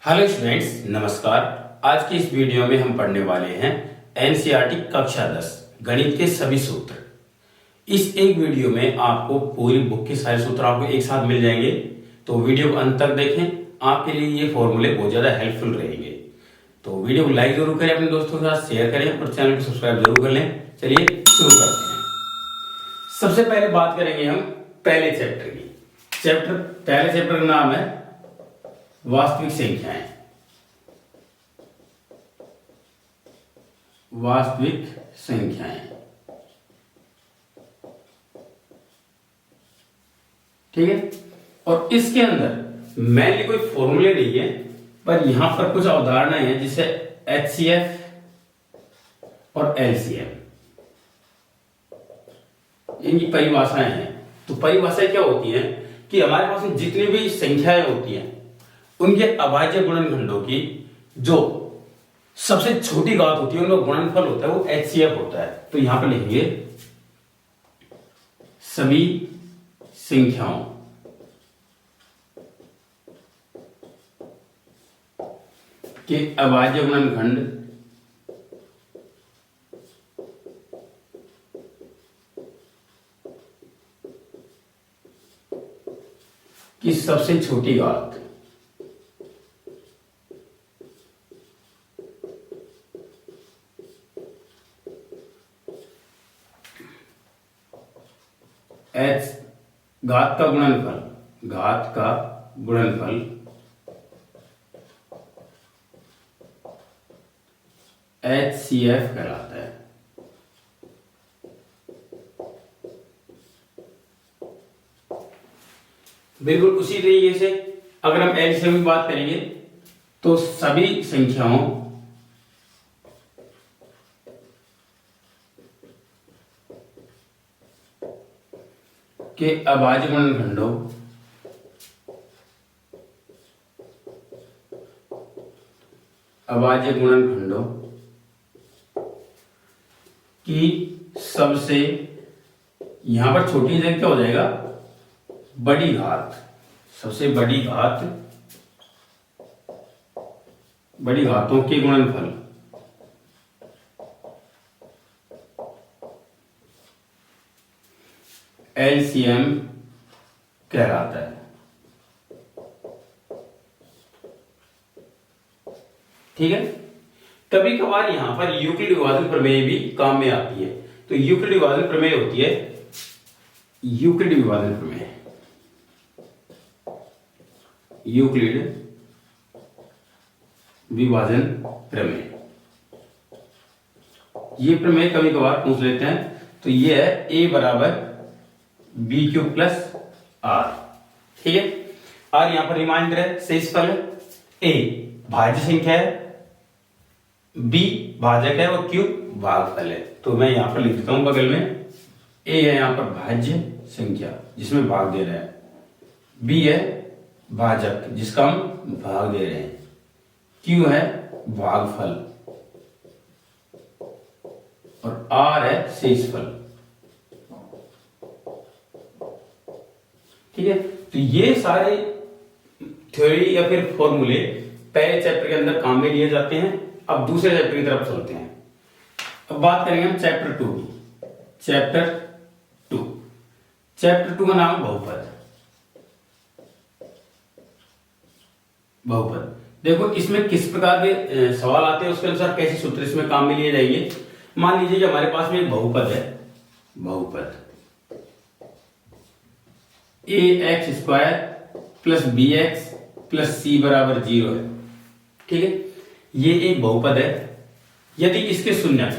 Hello students, नमस्कार। आज की इस वीडियो में हम पढ़ने वाले हैं एनसीईआरटी कक्षा 10 गणित के सभी सूत्र। इस एक वीडियो में आपको पूरी बुक के सारे सूत्र आपको एक साथ मिल जाएंगे, तो वीडियो को अंत तक देखें। आपके लिए ये फॉर्मूले बहुत ज्यादा हेल्पफुल रहेंगे। तो वीडियो को लाइक जरूर करें, अपने दोस्तों के साथ शेयर करें और चैनल को सब्सक्राइब जरूर कर लें। चलिए शुरू करते हैं। सबसे पहले बात करेंगे हम पहले चैप्टर की। पहले चैप्टर का नाम है वास्तविक संख्याएं। वास्तविक संख्याएं, ठीक है। और इसके अंदर मैंने कोई फॉर्मूले नहीं है, पर यहां पर कुछ अवधारणाएं हैं, जिसे एचसीएफ और एलसीएम, इनकी परिभाषाएं हैं। तो परिभाषाएं क्या होती हैं कि हमारे पास में जितनी भी संख्याएं होती हैं उनके अभाज्य गुणनखंडों की जो सबसे छोटी घात होती है उनका गुणनफल होता है, वो एचसीएफ होता है। तो यहां पर लिखेंगे सभी संख्याओं के अभाज्य गुणनखंड की सबसे छोटी घात एच घात का गुणनफल एचसीएफ कहलाता है। बिल्कुल उसी तरीके से अगर हम एलसीएम की बात करेंगे तो सभी संख्याओं के अभाज्य गुणनखंडों की सबसे, यहां पर छोटी जगह क्या हो जाएगा, बड़ी घात, सबसे बड़ी घातों के गुणनफल एलसीएम कहलाता है, ठीक है। कभी कभार यहां पर यूक्लिड विभाजन प्रमेय भी काम में आती है। तो यूक्लिड विभाजन प्रमेय होती है यूक्लिड विभाजन प्रमेय, ये प्रमेय कभी कभार पूछ लेते हैं। तो ये है a बराबर बी क्यूब प्लस आर, ठीक है। और यहां पर रिमाइंडर है, शेषफल है, a भाज्य संख्या है, b भाजक है और q भागफल है। तो मैं यहां पर लिख देता हूं बगल में, a है यहां पर भाज्य संख्या जिसमें भाग दे रहे हैं, b है भाजक जिसका हम भाग दे रहे हैं, q है भागफल और r है शेषफल, ठीक है। तो ये सारे थ्योरी या फिर फॉर्मूले पहले चैप्टर के अंदर काम में लिए जाते हैं। अब दूसरे चैप्टर की तरफ चलते हैं। अब बात करेंगे हम चैप्टर 2 की। चैप्टर 2 का नाम बहुपद। देखो इसमें किस प्रकार के सवाल आते हैं, उसके अनुसार कैसे सूत्र इसमें काम में लिए जाएंगे। मान लीजिए कि हमारे पास में एक बहुपद है, ax² plus bx plus c बराबर 0 है, ठीक है। ये एक बहुपद है। यदि इसके शून्यक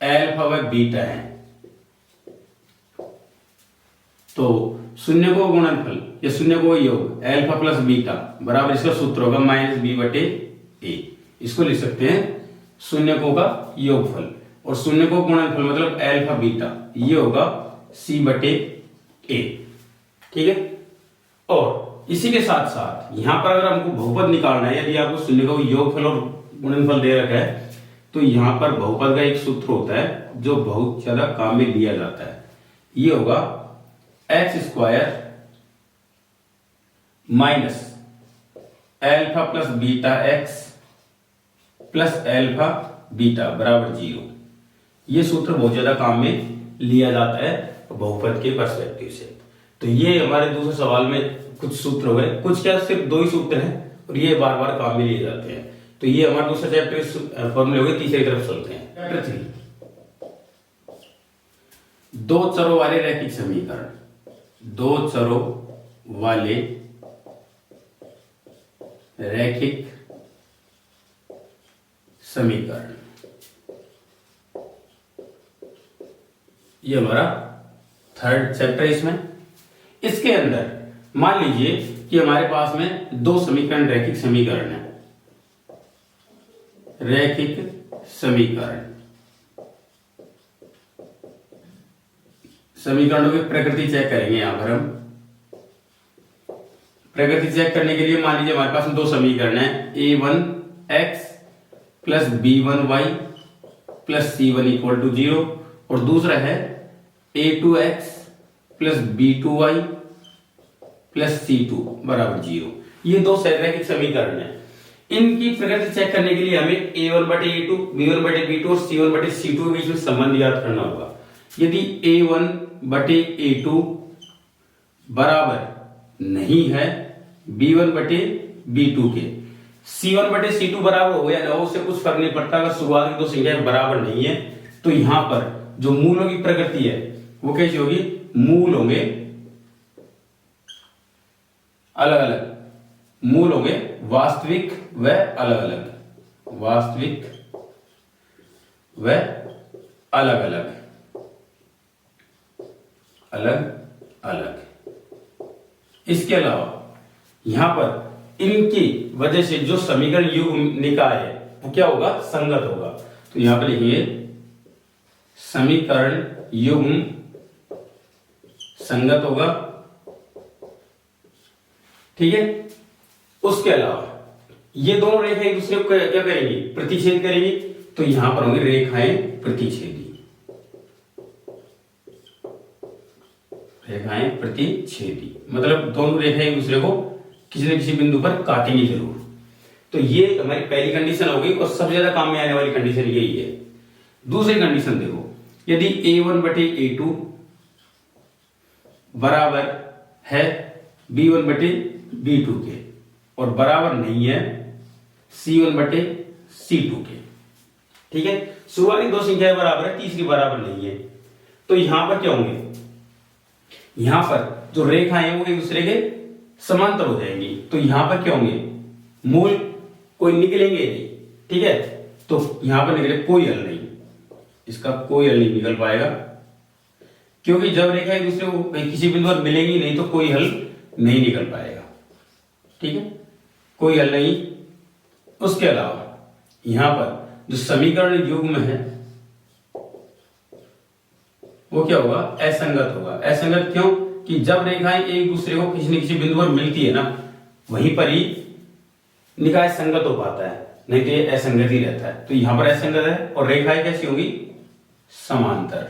अल्फा व बीटा है, तो शून्य को गुणनफल या शून्य को योग अल्फा प्लस बीटा बराबर, इसका सूत्र होगा -b/a। इसको लिख सकते हैं शून्यकों का योगफल, और शून्य को गुणनफल मतलब अल्फा बीटा, ये होगा c/a, ठीक है। और इसी के साथ साथ यहां पर अगर हमको बहुपद निकालना है, यदि आपको शून्य का योगफल और गुणनफल दे रखा है, तो यहां पर बहुपद का एक सूत्र होता है जो बहुत ज्यादा काम में लिया जाता है। ये होगा x square minus alpha plus beta x plus alpha beta बराबर 0। ये सूत्र बहुत ज्यादा काम में लिया जाता है बहुपद के पर्सपेक्टिव से। तो ये हमारे दूसरे सवाल में कुछ सूत्र हो गए, कुछ क्या सिर्फ 2 ही सूत्र हैं और ये बार बार काम में लिए जाते हैं। तो ये हमारा दूसरा चैप्टर फॉर्मूले हो गए। तीसरी तरफ चलते हैं। चैप्टर 3 दो चरों वाले रैखिक समीकरण। दो चरों वाले रैखिक समीकरण, ये हमारा थर्ड चैप्टर है। इसमें इसके अंदर मान लीजिए कि हमारे पास में 2 समीकरण रैखिक समीकरण है। रैखिक समीकरणों की प्रकृति चेक करेंगे। यहां पर हम प्रकृति चेक करने के लिए मान लीजिए हमारे पास में 2 समीकरण है। a1x plus b1y plus c1 equal to 0 और दूसरा है a2x plus b2y plus c2 बराबर 0। ये 2 रैखिक समीकरण है। इनकी प्रकृति चेक करने के लिए हमें a1 बटे a2, b1 बटे b2 और c1 बटे c2 के बीच में संबंध याद करना होगा। यदि a1 बटे a2 बराबर नहीं है b1 बटे b2 के, c1 बटे c2 बराबर हो या ना हो उससे कुछ फर्क नहीं पड़ता। अगर शुरुआत की 2 संख्याएं बराबर नहीं है तो यहां पर जो मूलों की प्रकृति है वो कैसी होगी? मूल होंगे अलग अलग, मूल होंगे वास्तविक व अलग अलग, वास्तविक व अलग अलग, अलग अलग। इसके अलावा यहां पर इनकी वजह से जो समीकरण युग्म निकाय है वो क्या होगा? संगत होगा। तो यहां पर लिखिए समीकरण युग्म संगत होगा। ठीक है। उसके अलावा ये दोनों रेखाएं एक दूसरे को क्या करेंगी? प्रतिच्छेद करेंगी। तो यहां पर होंगी रेखाएं प्रतिच्छेदी, रेखाएं प्रतिच्छेदी मतलब दोनों रेखाएं एक दूसरे को किसी न किसी बिंदु पर काटेंगी जरूर। तो ये हमारी पहली कंडीशन हो गई और सबसे ज्यादा काम में आने वाली कंडीशन यही है। दूसरी कंडीशन देखो, यदि a1 बटे a2 बराबर है b1 बटे b2 के और बराबर नहीं है c1 बटे c2 के, ठीक है। शुरुआती 2 संख्याएं बराबर है, तीसरी बराबर नहीं है। तो यहां पर क्या होंगे? यहां पर जो रेखाएं हैं वो एक दूसरे के समांतर हो जाएंगी। तो यहां पर क्या होंगे? मूल कोई निकलेंगे नहीं, ठीक है। तो यहां पर निकले कोई हल नहीं, इसका कोई हल नहीं निकल पाएगा क्योंकि जब रेखा एक दूसरे को किसी बिंदु पर मिलेंगी नहीं तो कोई हल नहीं निकल पाएगा, ठीक है। कोई हल नहीं। उसके अलावा यहां पर जो समीकरण युग्म है वो क्या होगा? असंगत होगा। असंगत क्यों? कि जब रेखाएं एक दूसरे को किसी न किसी बिंदु पर मिलती है ना वहीं पर ही निकाय संगत हो पाता है, नहीं तो ये असंगत ही रहता है। तो यहां पर असंगत है और रेखाएं कैसी होंगी? समांतर।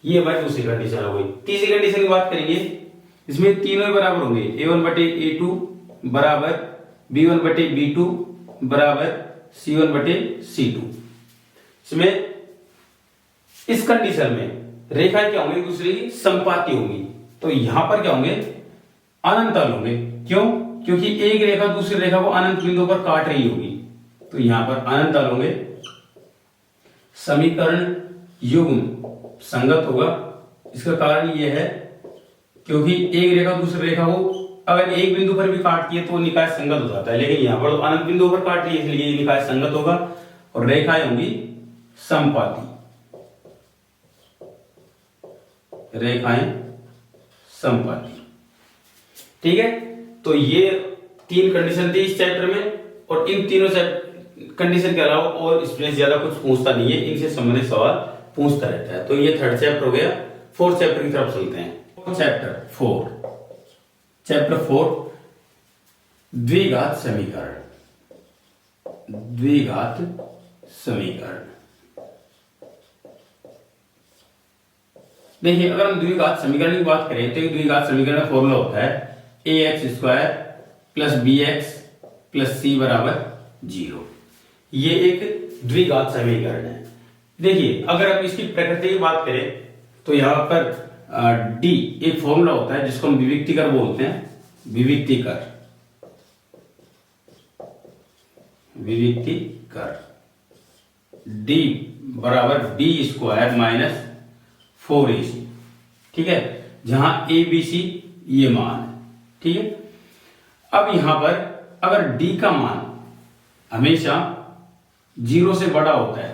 ये हमारी दूसरी कंडीशन हो गई। तीसरी कंडीशन की बात करेंगे, इसमें तीनों बराबर होंगे। a1 बटे a2 बराबर b1 बटे b2 बराबर c1 बटे c2। इसमें इस कंडीशन में रेखाएं क्या होंगी? दूसरे की संपाती होंगी। तो यहां पर क्या होंगे? अनंत हल होंगे। क्यों? क्योंकि एक रेखा दूसरी रेखा को अनंत बिंदु पर काट रही होगी। तो यहां पर अनंत हल होंगे। समीकरण युग्म संगत होगा। इसका कारण यह है क्योंकि एक रेखा दूसरी रेखा को अगर एक बिंदु पर भी काटती है तो निकाय संगत हो जाता है, लेकिन यहां पर तो अनंत बिंदु पर काट रही है इसलिए ये निकाय संगत होगा और रेखाएं होंगी संपाती, रेखाएं संपाती, ठीक है। तो ये 3 कंडीशन थी इस चैप्टर में और इन तीनों कंडीशन के अलावा और स्टूडेंट ज्यादा कुछ पूछता नहीं है, इनसे संबंधित सवाल पूछता रहता है। तो ये 3rd चैप्टर हो गया। 4th चैप्टर की तरफ चलते हैं। चैप्टर 4 द्विघात समीकरण। द्विघात समीकरण देखिए अगर हम द्विघात समीकरण की बात करें तो द्विघात समीकरण का फॉर्मूला होता है ax square plus bx plus c बराबर 0। ये एक द्विघात समीकरण है। देखिए अगर हम इसकी प्रकृति की बात करें तो यहाँ पर d एक फॉर्मूला होता है जिसको हम विविक्तिकर बोलते हैं। विविक्तिकर d बराबर b स्क्वायर माइनस 4ac, ठीक है, जहां a b c ये मान है, ठीक है। अब यहां पर अगर d का मान हमेशा 0 से बड़ा होता है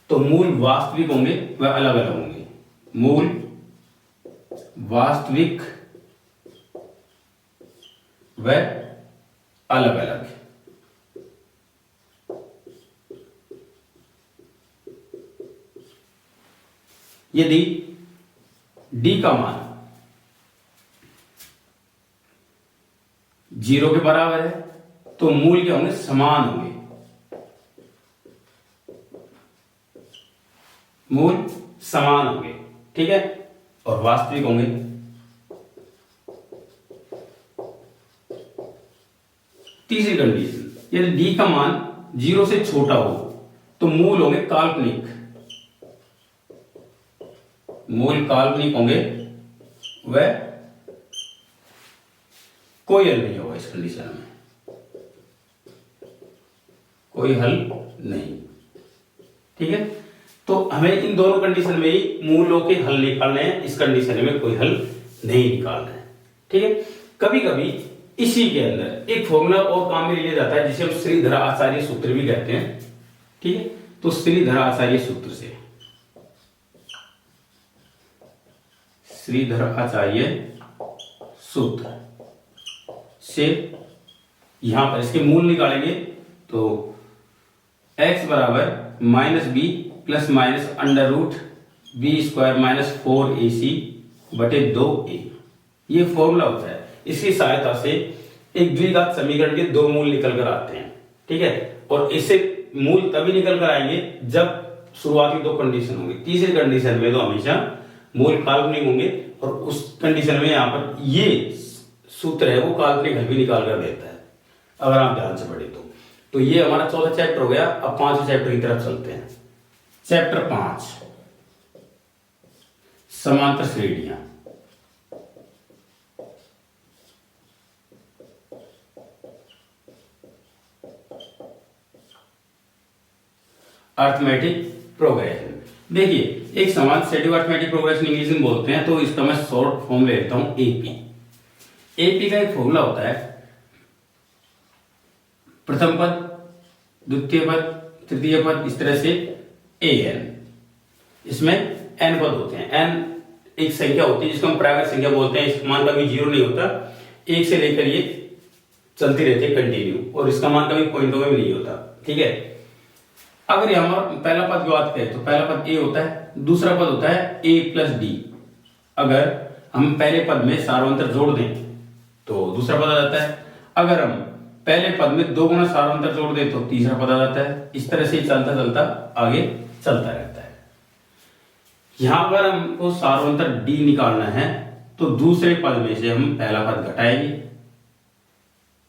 तो मूल वास्तविक होंगे वह अलग अलग होंगे। मूल वास्तविक व अलग अलग। यदि d का मान 0 के बराबर है तो मूल क्या होंगे, समान होंगे। मूल समान होंगे, ठीक है, और वास्तविक होंगे। तीसरी कंडीशन, यदि d का मान 0 से छोटा हो तो मूल होंगे काल्पनिक। मूल काल्पनिक होंगे वह कोई हल नहीं होगा। इस कंडीशन में कोई हल नहीं, ठीक है। तो हमें इन दोनों कंडीशन में ही मूलों के हल निकालने हैं। इस कंडीशन में कोई हल नहीं निकालना है, ठीक है। कभी कभी इसी के अंदर एक फॉर्मूला और काम में लिया जाता है जिसे हम श्रीधर आचार्य सूत्र भी कहते हैं, ठीक है। तो श्रीधर आचार्य सूत्र से, श्रीधर आचार्य सूत्र से यहां पर इसके मूल निकालेंगे तो x बराबर minus B plus minus under root B square minus 4ac बटे 2a, ये फॉर्मूला होता है। इसकी सहायता से एक द्विघात समीकरण के दो मूल निकल कर आते हैं, ठीक है। और इससे मूल तभी निकल कर आएंगे जब शुरुआती दो कंडीशन होंगे। तीसरी कंडीशन में तो हमेशा मूल काल्पनिक होंगे और उस कंडीशन में यहां पर ये सूत्र है वो काल्पनिक हल भी निकाल कर देता है, अगर आप ध्यान से पढ़े तो ये हमारा चौथा चैप्टर हो गया। अब पांचवें चैप्टर की तरफ चलते हैं। चैप्टर 5 समांतर श्रेणियां। Arithmetic progression. देखिए एक समान सेटिव अर्थमेटिक प्रोग्रेशन इंग्लिश में बोलते हैं, तो इसका मैं शॉर्ट फॉर्म ले लेता हूं एपी। एपी का एक फॉर्मूला होता है प्रथम पद, द्वितीय पद, तृतीय पद, इस तरह से an। इसमें n पद होते हैं। n एक संख्या होती है जिसको हम प्राइमरी संख्या बोलते हैं। इसका मान कभी 0 नहीं होता, 1 से लेकर ये चलती रहती है कंटिन्यू, और इसका मान कभी पॉइंटों में भी नहीं होता, ठीक है। अगर हमारा पहला पद की बात करें तो पहला पद a होता है, दूसरा पद होता है a प्लस d। अगर हम पहले पद में सार्वंतर जोड़ दें तो दूसरा पद आ जाता है। अगर हम पहले पद में 2 गुना सार्वंतर जोड़ दें तो तीसरा पद आ जाता है। इस तरह से चलता चलता आगे चलता रहता है। यहां पर हमको सार्वंतर d निकालना है तो दूसरे पद में से हम पहला पद घटाएंगे।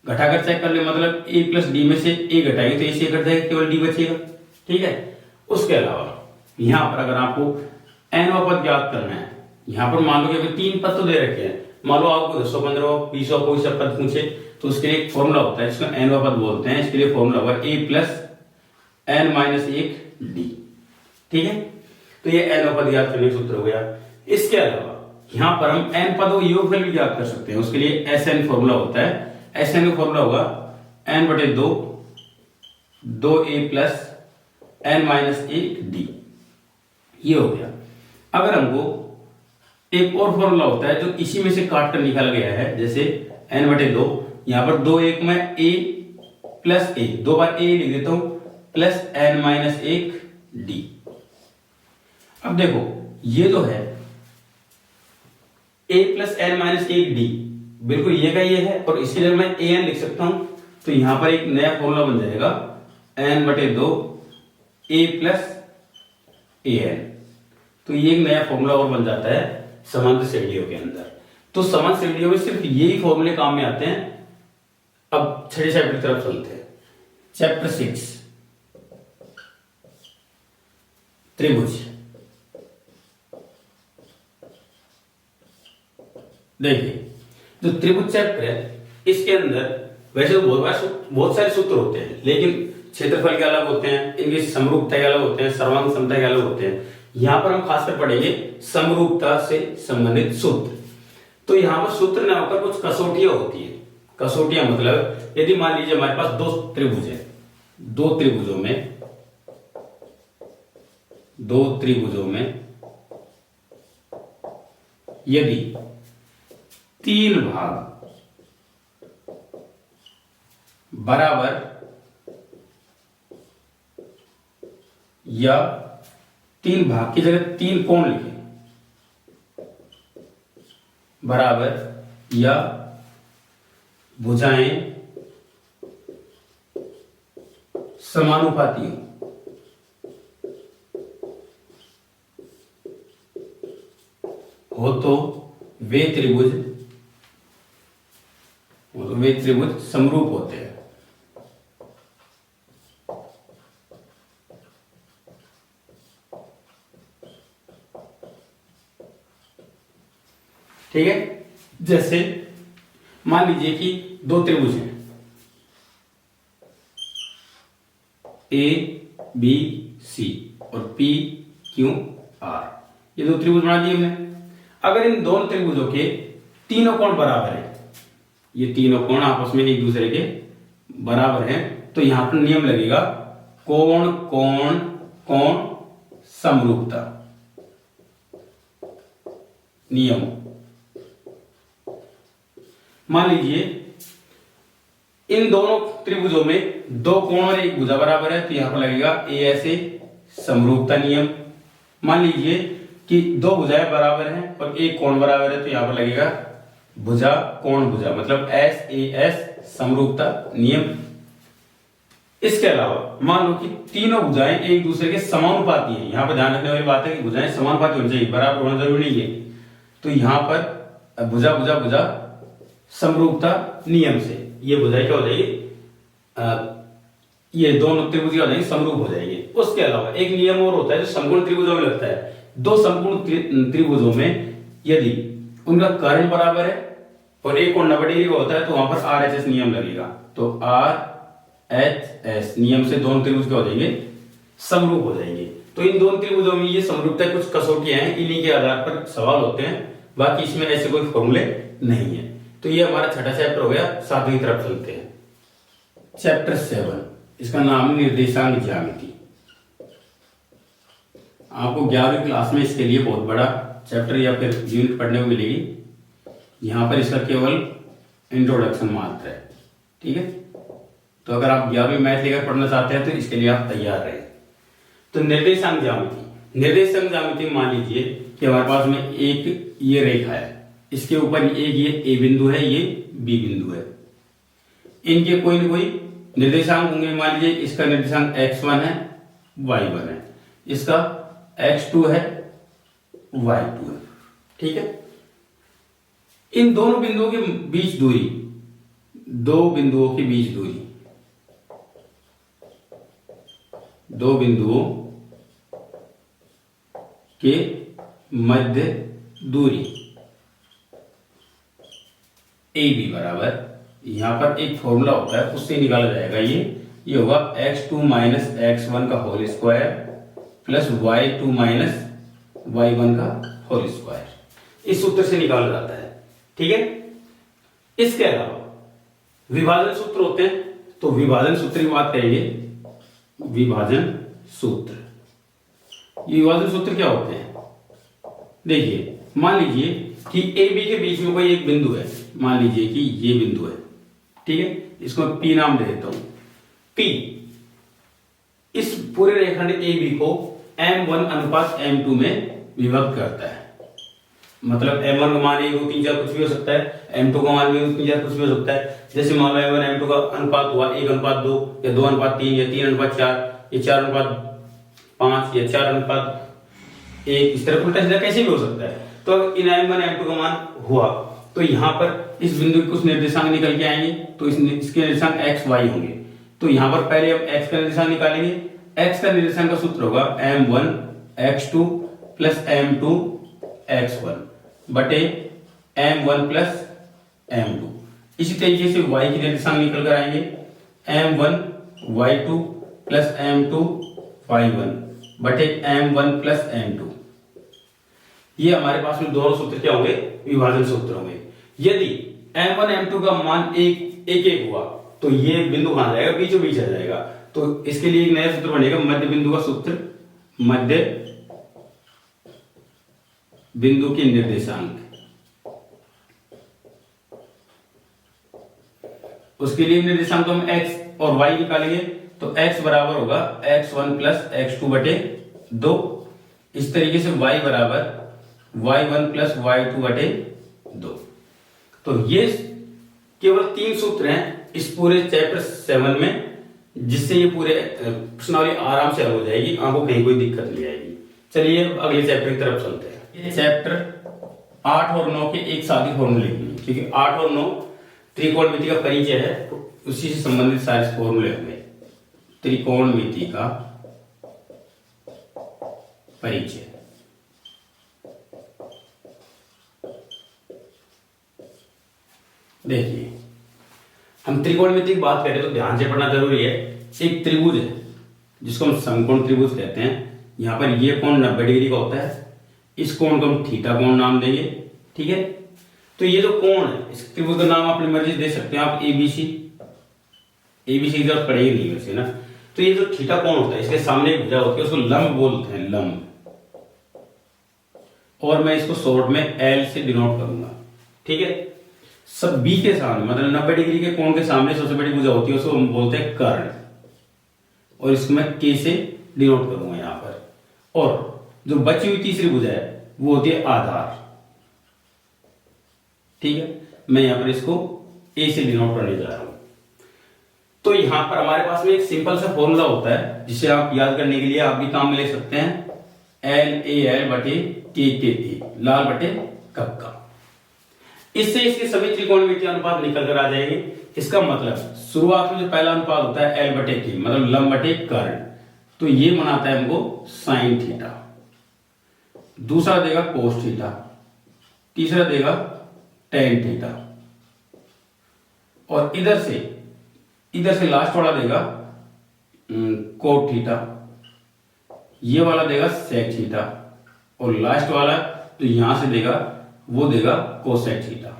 घटाकर चेक कर ले, मतलब a प्लस डी में से a घटाएंगे तो a से घट जाएगा, केवल d बचेगा, ठीक है। उसके अलावा यहां पर अगर आपको nवां पद ज्ञात करना है, यहां पर मान लो कि 3 पद तो दे रखे हैं। मान लो आपको 10, 15, 20 कोई सा पद पूछे तो उसके लिए एक फॉर्मूला होता है जिसको nवां पद बोलते हैं। इसके लिए फॉर्मूला होगा a plus n minus 1 d, ठीक है। तो ये nवां पद ज्ञात करने का सूत्र हो गया। इसके अलावा यहां पर हम n पदों योगफल भी ज्ञात कर सकते हैं। उसके लिए Sn फॉर्मूला होता है। Sn का फॉर्मूला होगा n बटे 2a plus n minus 1 d, ये हो गया। अगर हमको एक और फॉर्मूला होता है जो इसी में से काट कर निकाला गया है, जैसे n बटे 2, यहां पर 2 1 में a plus a, 2 bar a लिख देता हूं, प्लस n माइनस 1 d। अब देखो ये जो है a plus n minus 1 d बिल्कुल ये का ये है, और इसके लिए मैं an लिख सकता हूं। तो यहां पर एक नया फॉर्मूला बन जाएगा n बटे 2 a प्लस an। तो ये एक नया फॉर्मूला और बन जाता है समांतर श्रेणियों के अंदर। तो समांतर श्रेणियों में सिर्फ यही फॉर्मूले काम में आते हैं। अब छठे चैप्टर की तरफ चलते हैं। चैप्टर 6 त्रिभुज। देखिए जो त्रिभुज चैप्टर है इसके अंदर वैसे तो बहुत सारे सूत्र होते हैं, लेकिन क्षेत्रफल के अलग होते हैं, इनकी समरूपता के अलग होते हैं, सर्वांग समता के अलग होते हैं। यहां पर हम खासकर पढ़ेंगे समरूपता से संबंधित सूत्र। तो यहां पर सूत्र न होकर कुछ कसौटियां होती है। कसौटियां मतलब यदि मान लीजिए हमारे पास दो त्रिभुज है, दो त्रिभुजों में यदि तीन भाग बराबर या तीन भाग की जगह तीन कोण लिखे, बराबर या भुजाएं समानुपाती हो तो वे त्रिभुज समरूप होते हैं। ठीक है, जैसे मान लीजिए कि दो त्रिभुज हैं ए बी सी और पी क्यू आर। ये दो त्रिभुज बना दिए हमने। अगर इन दोनों त्रिभुजों के तीनों कोण बराबर है, ये तीनों कोण आपस में एक दूसरे के बराबर हैं, तो यहां पर नियम लगेगा कोण कोण कोण समरूपता नियम। मान लीजिए इन दोनों त्रिभुजों में दो कोण और एक भुजा बराबर है, तो यहां पर लगेगा ए ऐसे समरूपता नियम। मान लीजिए कि दो भुजाएं बराबर हैं और एक कोण बराबर है, तो यहां पर लगेगा भुजा कोण भुजा, मतलब एस ए एस समरूपता नियम। इसके अलावा मान लो कि तीनों भुजाएं एक दूसरे के समानुपाती हैं। यहां पर ध्यान रखने वाली बात है कि भुजाएं समानुपाती होनी चाहिए, बराबर होना जरूरी नहीं है। तो यहां पर भुजा भुजा भुजा समरूपता नियम से ये भुजाएं क्या हो जाएगी, ये दोनों त्रिभुज हो जाएंगे, समरूप हो जाएंगे। उसके अलावा एक नियम और होता है जो समकोण त्रिभुजों में लगता है। दो समकोण त्रिभुजों में यदि उनका कर्ण बराबर है और एक कोण 90 डिग्री का होता है, तो वहां पर आर एच एस नियम लगेगा। तो आर एच एस नियम से दोनों त्रिभुज क्या हो जाएंगे, समरूप हो जाएंगे। तो इन दोनों त्रिभुजों में ये समरूपता कुछ कसौटियां हैं, इन्हीं के आधार पर सवाल होते हैं, बाकी इसमें ऐसे कोई फॉर्मूले नहीं है। तो ये हमारा छठा चैप्टर हो गया। सातवीं तरफ चलते हैं। चैप्टर 7, इसका नाम है निर्देशांक ज्यामिति। आपको 11वीं क्लास में इसके लिए बहुत बड़ा चैप्टर या फिर यूनिट पढ़ने को मिलेगी। यहां पर इसका केवल इंट्रोडक्शन मात्र है। ठीक है, तो अगर आप 11वीं मैथ लेकर पढ़ना चाहते हैं तो इसके लिए आप तैयार रहे। तो निर्देशांक ज्यामिति मान लीजिए कि हमारे पास में एक ये रेखा है, इसके ऊपर एक ये ए बिंदु है, ये बी बिंदु है। इनके कोई न कोई निर्देशांक होंगे। मान लीजिए इसका निर्देशांक x1 है, y1 है, इसका x2 है, y2 है। ठीक है, इन दोनों बिंदुओं के बीच दूरी, दो बिंदुओं के बीच दूरी, दो बिंदुओं के मध्य दूरी ए बी बराबर, यहां पर एक फॉर्मूला होता है उससे निकाला जाएगा। ये होगा x2 माइनस x1 का whole square plus y2 minus y1 का होल स्क्वायर। इस सूत्र से निकाला जाता है। ठीक है, इसके अलावा विभाजन सूत्र होते हैं। तो विभाजन सूत्र की बात करेंगे। विभाजन सूत्र, ये विभाजन सूत्र क्या होते हैं? देखिए, मान लीजिए कि ए बी के बीच में कोई एक बिंदु है। मान लीजिए कि ये बिंदु है। ठीक है, इसको P नाम दे देता हूं। P इस पूरे रेखा ए बी को M1 अनुपात M2 में विभक्त करता है। मतलब M1 का मान 1 2 3 4 कुछ भी हो सकता है, M2 का मान 1 2 3 4 कुछ भी हो सकता है। जैसे मान लो M1 M2 का अनुपात हुआ 1:2 या 2:3 या 3:4 या 4:5 या 4:5 एक इस तरह उल्टा सीधा कैसे भी हो सकता है। तो अगर इन m1 m2 का मान हुआ तो यहाँ पर इस बिंदु के कुछ निर्देशांक निकल के आएंगे, तो इसके निर्देशांक x y होंगे। तो यहाँ पर पहले हम x का निर्देशांक निकालेंगे। x का निर्देशांक का सूत्र होगा m1 x2 plus m2 x1 बटे m1 प्लस m2। इसी तरीके से y के निर्देशांक निकल कर आएंगे m1 y2 plus m2 y1 बटे m1 प्लस m2। ये हमारे पास में दोनों सूत्र क्या होंगे, विभाजन सूत्र होंगे। यदि m1 m2 का मान एक हुआ तो ये बिंदु कहां जाएगा, बीचों बीच आ जाएगा। तो इसके लिए एक नया सूत्र बनेगा, मध्य बिंदु का सूत्र, मध्य बिंदु के निर्देशांक। उसके लिए निर्देशांक हम x और y निकालेंगे। तो x बराबर होगा x1 प्लस x2 बटे 2। इस तरीके से y बराबर y1 प्लस y2 बटे 2। तो ये केवल 3 सूत्र हैं इस पूरे चैप्टर 7 में, जिससे ये पूरे प्रश्नावली आराम से हल हो जाएगी, आपको कहीं कोई दिक्कत नहीं आएगी। चलिए अगले चैप्टर की तरफ चलते हैं। ये चैप्टर 8 और 9 के एक साथ ही फॉर्मूले लिखेंगे, क्योंकि 8 और 9 त्रिकोणमिति का परिचय है, तो उसी से संबंधित सारे फॉर्मूले होंगे। त्रिकोणमिति का परिचय। देखिए, हम त्रिकोणमिति की बात करें तो ध्यान से पढ़ना जरूरी है। एक त्रिभुज है जिसको हम समकोण त्रिभुज कहते हैं। यहां पर ये कोण 90 डिग्री का होता है, इस कोण को हम थीटा कोण नाम देंगे, ठीक है। तो ये जो कोण है, इस त्रिभुज का नाम अपनी मर्जी दे सकते हैं आप, एबीसी की जरूरत पड़ेगी नहीं वैसे ना। तो ये जो थीटा कोण होता है, इसके सामने एक भुजा होती है, उसको लंब बोलते हैं, लंब। और मैं इसको शॉर्ट में एल से डिनोट करूंगा, ठीक है। सब बी के सामने, मतलब 90 डिग्री के कोण के सामने सबसे बड़ी भुजा होती है, उसको हम बोलते हैं कर्ण, और इसको मैं के से डिनोट करूंगा यहां पर। और जो बची हुई तीसरी भुजा है वो होती है आधार, ठीक है। मैं यहां पर इसको ए से डिनोट करने जा रहा हूं। तो यहां पर हमारे पास में एक सिंपल सा फॉर्मूला होता है, जिसे आप याद करने के लिए आप भी काम में ले सकते हैं, एल ए एल बटे के ए, लाल बटे कक्का। इससे इसके सभी त्रिकोणमितीय अनुपात निकल कर आ जाएंगे। इसका मतलब शुरुआत में जो पहला अनुपात होता है एल बटे के, मतलब लंब बटे कर्ण, तो ये बनाता है हमको साइन थीटा। दूसरा देगा कोस थीटा, तीसरा देगा टेन थीटा, और इधर से लास्ट वाला देगा कोट थीटा, ये वाला देगा सेक थीटा, और लास्ट वाला तो यहां से देगा वो देगा कोसेक थीटा,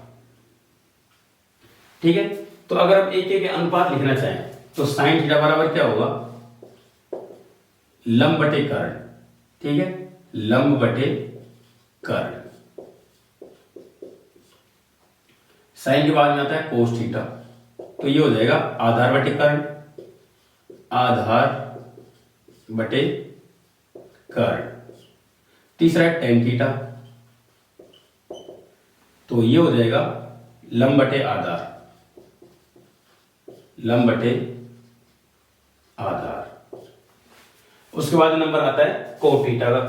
ठीक है। तो अगर हम एक एक अनुपात लिखना चाहें तो साइन थीटा बराबर क्या होगा, लंब बटे कर्ण, ठीक है, लंब बटे कर्ण। साइन के बाद में आता है कोस थीटा, तो ये हो जाएगा आधार बटे कर्ण, आधार बटे कर्ण। तीसरा है टेन थीटा, तो ये हो जाएगा लंब बटे आधार, लंब बटे आधार। उसके बाद नंबर आता है कोट थीटा का,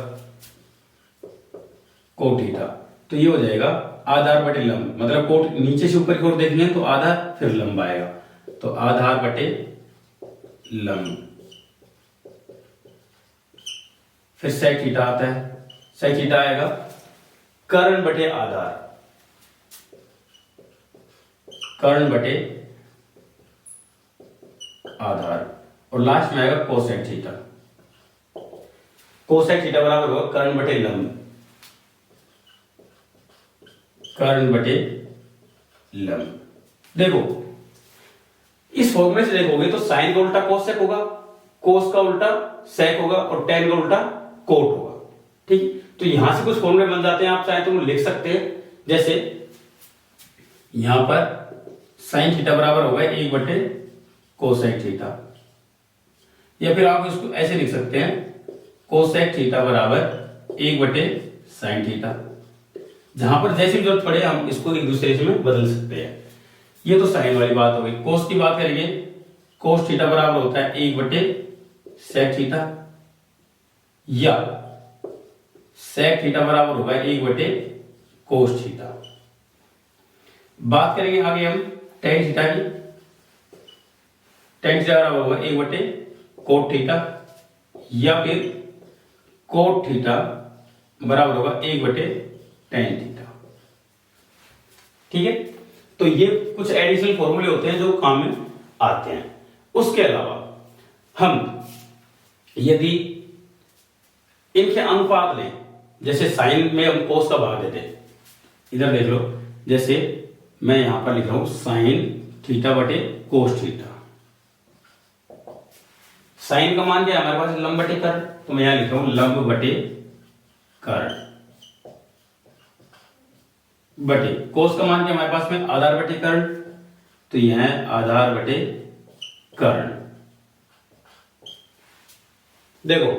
कोट थीटा, तो ये हो जाएगा आधार बटे लंब, मतलब कोट नीचे से ऊपर की ओर देखेंगे तो आधार फिर लंब आएगा, तो आधार बटे लंब। फिर सेक थीटा आता है, सेक थीटा आएगा कर्ण बटे आधार, कर्ण बटे आधार, और लास्ट में आएगा कोसेक थीटा। कोसेक थीटा बराबर होगा कर्ण बटे लंब, कर्ण बटे लंब। देखो इस फॉर्मूले से देखोगे तो साइन का उल्टा कोसेक होगा, कोस का उल्टा सेक होगा, और टेन का उल्टा कोट होगा, ठीक। तो यहां से कुछ फॉर्मूले बन जाते हैं, आप चाहे तो लिख सकते हैं। जैसे यहां पर साइन थीटा बराबर होगा 1 बटे कोसेक थीटा, या फिर आप इसको ऐसे लिख सकते हैं, कोसेक थीटा बराबर 1 बटे साइन थीटा। जहां पर जैसी जरूरत पड़े हम इसको एक दूसरे से में बदल सकते हैं। ये तो साइन वाली बात हो गई। कोस की बात करेंगे, कोस थीटा बराबर होता है 1 बटे सेक थीटा, या सेक थीटा बराबर होगा 1/cos थीटा। बात करेंगे आगे हम टेन थीटा की। टेन थीटा बराबर होगा 1/cot थीटा, या फिर cot थीटा बराबर होगा 1/tan थीटा। ठीक है, तो ये कुछ एडिशनल फॉर्मूले होते हैं जो काम में आते हैं। उसके अलावा हम यदि इनके अनुपात लें, जैसे साइन में हम कोस का भाग देते हैं, इधर देख लो, जैसे मैं यहां पर लिख रहा हूं साइन थीटा बटे कोस थीटा। साइन का मान क्या है हमारे पास, लंब बटे कर्ण, तो मैं यहां लिख रहा हूं लंब बटे कर्ण बटे कोस का मान क्या हमारे पास में, आधार बटे कर्ण, तो यह है आधार बटे कर्ण। देखो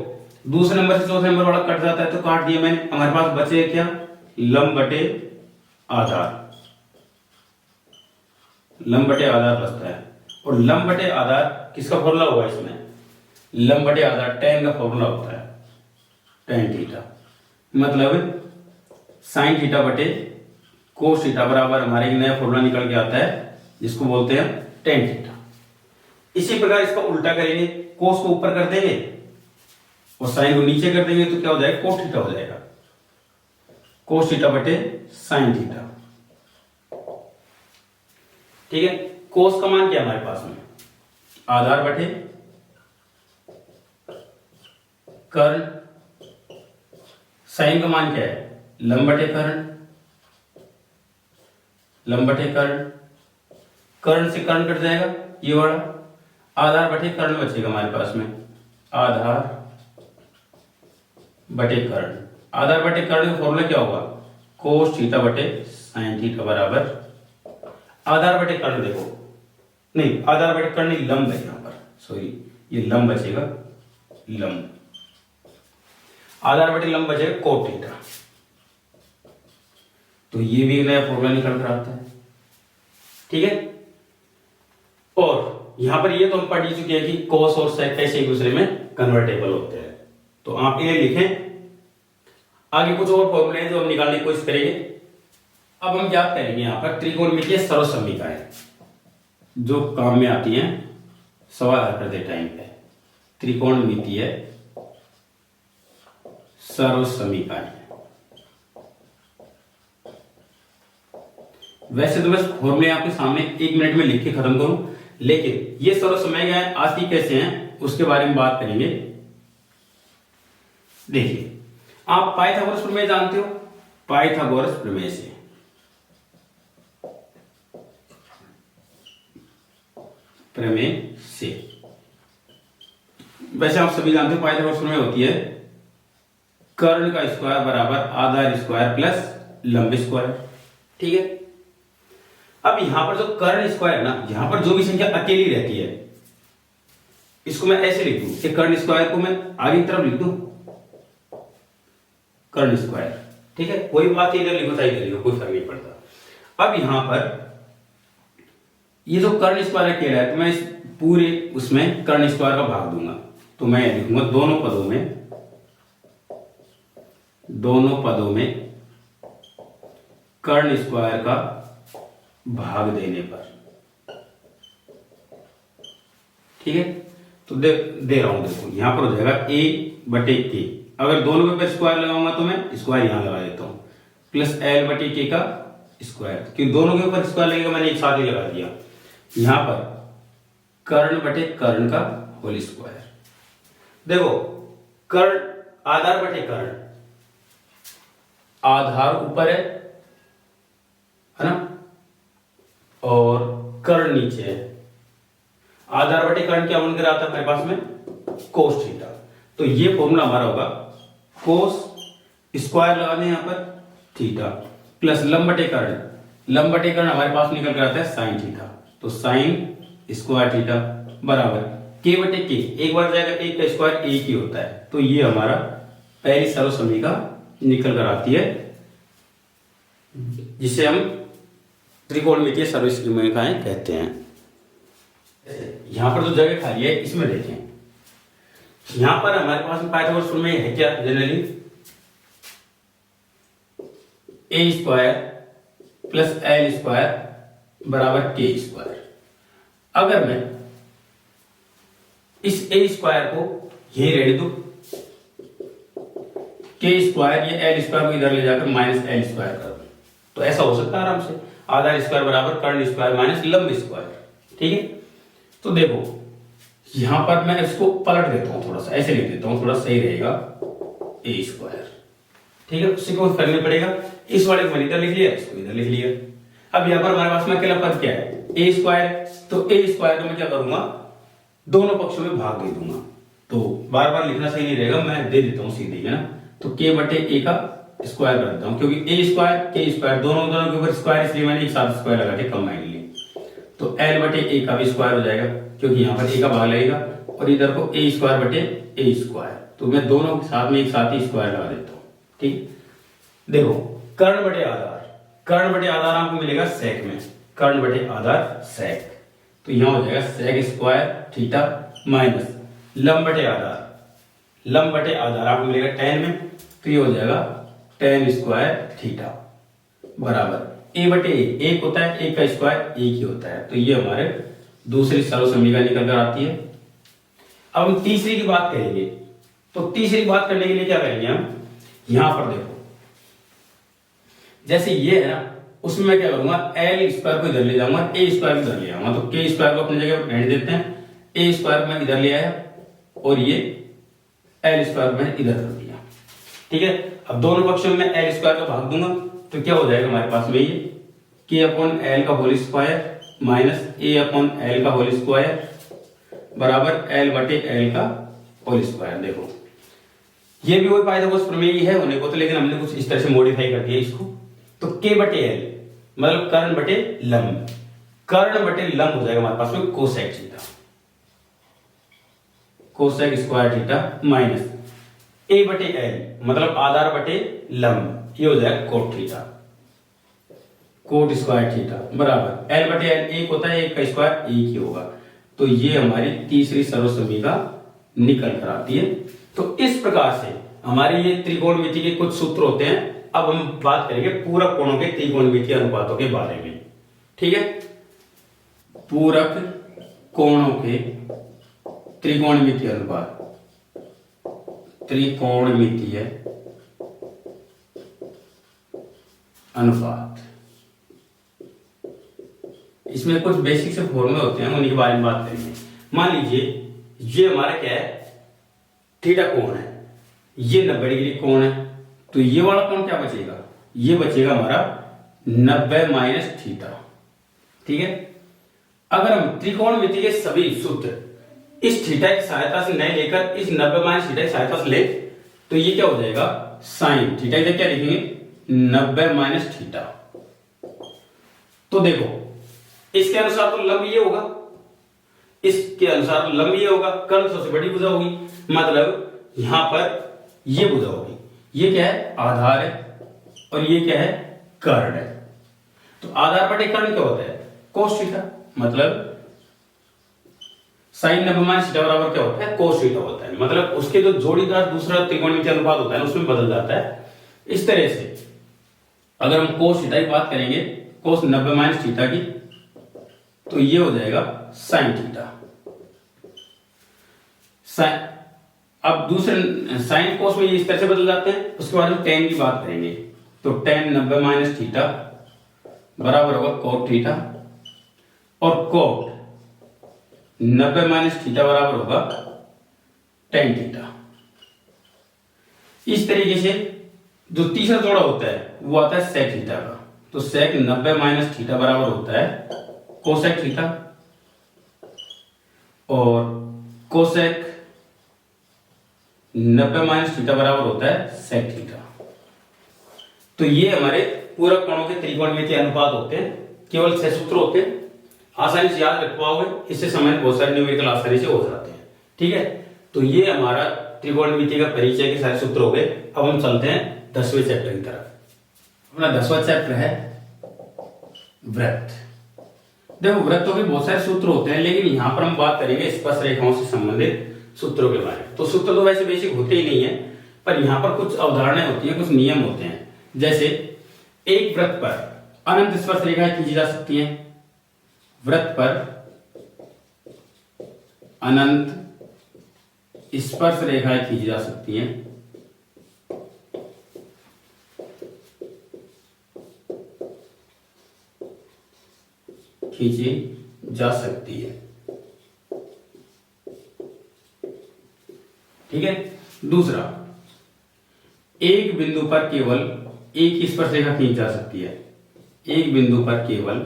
दूसरे नंबर से चौथे नंबर वाला कट जाता है तो काट दिया मैंने, हमारे पास बचे क्या, लंब बटे आधार, लंब बटे आधार बचता है। और लंब बटे आधार किसका फॉर्मूला होगा इसमें, लंब बटे आधार tan का फॉर्मूला होता है, tan थीटा, मतलब साइन थीटा बटे कोस थीटा बराबर हमारे एक नया फॉर्मूला निकल के आता है जिसको बोलते हैं tan थीटा। इसी प्रकार इसका उल्टा करेंगे, कोस को ऊपर कर देंगे और साइन को नीचे कर देंगे तो क्या हो जाएगा, कोस थीटा हो जाएगा, कोस थीटा बटे साइन थीटा। ठीक है, कोस का मान क्या है हमारे पास में, आधार बटे कर्ण, साइन का मान क्या है, लंब बटे कर्ण, लंब बटे कर्ण, कर्ण से कर्ण कट जाएगा ये वाला, आधार बटे कर्ण बचेगा हमारे पास में, आधार बटे कर्ण। आधार बटे कर्ण का फॉर्मूला क्या होगा, कोस थीटा बटे साइन थीटा बराबर आधार बटे कर्ण, देखो नहीं आधार बटे कर्ण नहीं, लंब है यहां पर, सॉरी ये लंब बचेगा, लंब, आधार बटे लंब बचेगा कोट थीटा। तो ये भी नया फॉर्मूला निकल कर आता है। ठीक है, और यहां पर ये तो हम पढ़ ही चुके हैं कि कोस और सेक कैसे एक दूसरे में कन्वर्टेबल होते हैं, तो आप इन्हें लिखें। आगे कुछ और फॉर्मूले हैं जो हम निकालने की कोशिश करेंगे। अब हम क्या करेंगे, यहां पर त्रिकोणमितीय सरल समीकरण जो काम में आती हैं सवाल हल करते टाइम पे, त्रिकोणमितीय सरल समीकरण। वैसे तो बस फॉर्मूले आपके सामने 1 मिनट में लिख के खत्म करूं, लेकिन ये सरल समीकरण आती कैसे हैं उसके बारे में बात करेंगे। देखिए, आप पाइथागोरस प्रमेय जानते हो, पाइथागोरस प्रमेय से वैसे आप सभी जानते हो पाइथागोरस प्रमेय होती है कर्ण का स्क्वायर बराबर आधार स्क्वायर प्लस लंब स्क्वायर। ठीक है, अब यहां पर जो कर्ण स्क्वायर है ना, यहां पर जो भी संख्या अकेली रहती है इसको मैं ऐसे लिख दूं कि कर्ण स्क्वायर को मैं आगे की तरफ लिख दूं कर्ण स्क्वायर। ठीक है, कोई बात इधर लिखो चाहे इधर लिखो, कोई फर्क नहीं पड़ता। अब यहां पर ये जो कर्ण स्क्वायर अकेला है तो मैं इस पूरे उसमें कर्ण स्क्वायर का भाग दूंगा, तो मैं लिखूंगा दोनों पदों में कर्ण स्क्वायर का भाग देने पर। ठीक है, तो दे रहा हूं, देखो यहां पर हो जाएगा a/k, अगर दोनों पे स्क्वायर लगाऊंगा तो मैं स्क्वायर यहां लगा देता हूं, प्लस l/k का स्क्वायर, क्योंकि दोनों के ऊपर स्क्वायर लगेगा मैंने एक साथ ही लगा दिया। यहां पर कर्ण बटे कर्ण का होल स्क्वायर। देखो कर्ण आधार बटे कर्ण, आधार ऊपर है ना, और कर्ण नीचे है। आधार बटे कर्ण क्या बनकर आता है हमारे पास में, कोस थीटा। तो ये फॉर्मूला हमारा होगा कोस स्क्वायर लगाने यहां पर थीटा प्लस लंब बटे कर्ण, लंब बटे कर्ण हमारे पास निकल कर आता है साइन थीटा, तो साइन स्क्वायर थीटा बराबर k बटे k, एक बार जाएगा एक का स्क्वायर एक ही होता है। तो ये हमारा पहली सरल समीकरण निकल कर आती है जिसे हम त्रिकोणमितीय सरल समीकरण कहते हैं। यहां पर जो जगह खाली है इसमें देखें, यहां पर हमारे पास पाइथागोरस प्रमेय है क्या जनरली, ए स्क्वायर प्लस एल स्क्वायर बराबर के स्क्वायर। अगर मैं इस ए स्क्वायर को यही रहने दूं, के स्क्वायर या एल स्क्वायर को इधर ले जाकर माइनस एल स्क्वायर कर दूं, तो ऐसा हो सकता है आराम से, आधार स्क्वायर बराबर कर्ण स्क्वायर माइनस लंब स्क्वायर। ठीक है, तो देखो यहां पर मैं इसको पलट देता हूं, थोड़ा सा ऐसे लिख देता हूं, थोड़ा सही रहेगा, ए स्क्वायर। ठीक है, उससे कुछ करना पड़ेगा, इस वाले को मैंने इधर लिख लिया, इसको इधर लिख लिया। अब यहां पर हमारे पास में अकेला पद क्या है, ए स्क्वायर, तो ए स्क्वायर को मैं क्या करूंगा, दोनों पक्षों में भाग दे दूंगा। तो बार बार लिखना सही नहीं रहेगा, मैं दे देता हूं सीधे, है ना। तो के बटे ए का स्क्वायर कर देता हूं, क्योंकि ए स्क्वायर के स्क्वायर दोनों के ऊपर स्क्वायर, इसलिए मैंने एक साथ स्क्वायर लगा के कंबाइन लिया। तो एल बटे ए का भी स्क्वायर हो जाएगा, क्योंकि यहाँ पर ए का भाग लगेगा, और इधर को ए स्क्वायर बटे ए स्क्वायर, तो मैं दोनों के साथ में एक साथ ही स्क्वायर लगा देता हूँ। ठीक, देखो कर्ण बटे आधार, कर्ण बटे आधार आपको मिलेगा सेक में, कर्ण बटे आधार सेक, तो यहां हो जाएगा सेक स्क्वायर थीटा माइनस लंब बटे आधार, लंब बटे आधार आपको मिलेगा टेन में, तो ये हो जाएगा टेन स्क्वायर थीटा बराबर ए बटे एक होता है, एक का स्क्वायर एक ही होता है। तो ये हमारे दूसरी सरल समीकरण निकल कर आती है। अब हम तीसरी की बात करेंगे, तो तीसरी बात करने के लिए क्या करेंगे हम, यहां पर देखो जैसे ये है ना, उसमें मैं क्या करूंगा, एल स्क्वायर को इधर ले जाऊंगा, ए स्क्वायर को इधर ले आऊंगा, तो के स्क्वायर को अपनी जगह पर रहने देते हैं, ए स्क्वायर में इधर ले आया और ये एल स्क्वायर में इधर कर दिया। ठीक है, अब दोनों पक्षों में एल स्क्वायर का भाग दूंगा, तो क्या हो जाएगा हमारे पास में, ये के अपॉन एल का होल स्क्वायर माइनस ए अपॉन एल का होल स्क्वायर बराबर एल बटे एल का होल स्क्वायर। देखो ये भी वही पाइथागोरस प्रमेय है होने को, तो लेकिन हमने कुछ इस तरह से मॉडिफाई कर दिया इसको। तो के बटे एल मतलब कर्ण बटे लंब, कर्ण बटे लंब हो जाएगा हमारे पास में cosec theta, cosec square theta minus A बटे एल मतलब आधार बटे लंब, ये हो जाएगा cot theta, cot square theta बराबर एल बटे एल एक होता है, एक का स्क्वायर एक ही होगा। तो ये हमारी तीसरी सरल समीकरण निकल कर आती है। तो इस प्रकार से हमारे ये त्रिकोणमिति के कुछ सूत्र होते हैं। अब हम बात करेंगे पूरक कोणों के त्रिकोणमितीय अनुपातों के बारे में। ठीक है, पूरक कोणों के त्रिकोणमितीय अनुपात, त्रिकोणमितीय अनुपात, इसमें कुछ बेसिक से फॉर्मूले होते हैं, उन्हीं के बारे में बात करेंगे। मान लीजिए ये हमारा क्या है, थीटा कोण है, ये 90 डिग्री कोण है, तो ये वाला कोण क्या बचेगा, ये बचेगा हमारा 90 माइनस थीटा। ठीक है, अगर हम त्रिकोणमिति के सभी सूत्र इस थीटा की सहायता से नहीं लेकर इस 90 माइनस थीटा की सहायता से ले, तो ये क्या हो जाएगा साइन थीटा, इधर क्या लिखेंगे 90 माइनस थीटा। तो देखो इसके अनुसार तो लंब ये होगा, इसके अनुसार तो लंब ये होगा, कर्ण सबसे बड़ी भुजा होगी, मतलब यहां पर ये भुजा होगी, ये क्या है आधार है और ये क्या है कर्ण है। तो आधार बटे कर्ण क्या होता है कोस थीटा, मतलब साइन 90 माइनस थीटा बराबर क्या होता है कोस थीटा होता है, मतलब उसके जो जोड़ीदार दूसरा त्रिकोणमितीय अनुपात होता है उसमें बदल जाता है। इस तरह से अगर हम कोस थीटा की बात करेंगे, कोस 90 माइनस थीटा की, तो ये हो जाएगा साइन थीटा। अब दूसरे साइन कोस में ये इस तरह से बदल जाते हैं। उसके बाद हम टेन की बात करेंगे, तो टेन 90 माइनस थीटा बराबर होगा कोट थीटा, और कोट 90 माइनस थीटा बराबर होगा टेन थीटा। इस तरीके से जो तीसरा जोड़ा होता है वो आता है सेक थीटा का, तो सेक 90 माइनस थीटा बराबर होता है कोसेक थीटा, और कोसेक 90 माइनस थीटा बराबर होता है सेक थीटा। तो ये हमारे पूरक कोणों के त्रिकोणमितीय अनुपात होते हैं, केवल 6 सूत्र होते हैं, आसानी से याद रख पाओगे, इससे समय बहुत सारे न्यूमेरिकल आसानी से हो जाते हैं। ठीक है, तो ये हमारा त्रिकोणमिति का परिचय के सारे सूत्र हो गए। अब हम चलते हैं 10वें चैप्टर की तरफ। अपना 10वां चैप्टर है वृत्त। देखो वृत्तों के बहुत सारे सूत्र होते हैं, लेकिन यहां पर हम बात करेंगे स्पर्श रेखाओं से संबंधित सूत्रों के बारे में। तो सूत्र तो वैसे बेसिक होते ही नहीं है, पर यहां पर कुछ अवधारणाएं होती हैं, कुछ नियम होते हैं। जैसे एक वृत्त पर अनंत स्पर्श रेखाएं खींची जा सकती हैं। वृत्त पर अनंत स्पर्श रेखाएं खींची जा सकती हैं। खींची जा सकती है। ठीक है। दूसरा, एक बिंदु पर केवल एक ही स्पर्श रेखा खींची जा सकती है। एक बिंदु पर केवल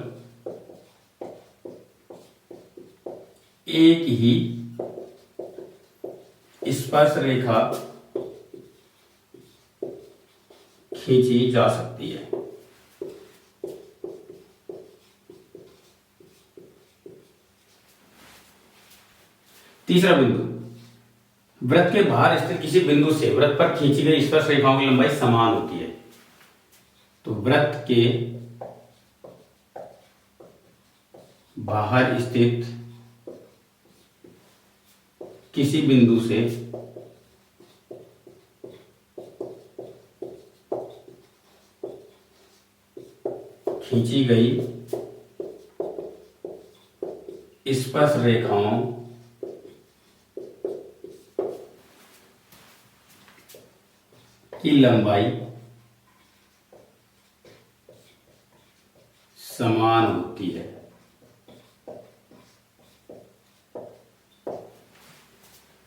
एक ही स्पर्श रेखा खींची जा सकती है। तीसरा बिंदु, वृत्त के बाहर स्थित किसी बिंदु से वृत्त पर खींची गई स्पर्श रेखाओं की लंबाई समान होती है। तो वृत्त के बाहर स्थित किसी बिंदु से खींची गई स्पर्श रेखाओं की लंबाई समान होती है।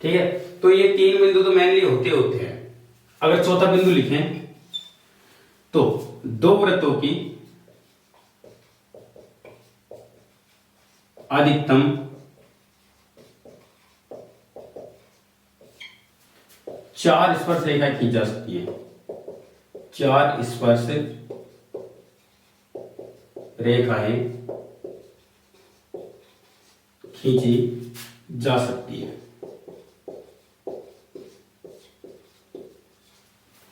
ठीक है। तो ये तीन बिंदु तो मेनली होते हैं। अगर चौथा बिंदु लिखें तो दो वृत्तों की अधिकतम चार स्पर्श रेखाएं खींची जा सकती है। चार स्पर्श रेखाएं खींची जा सकती है।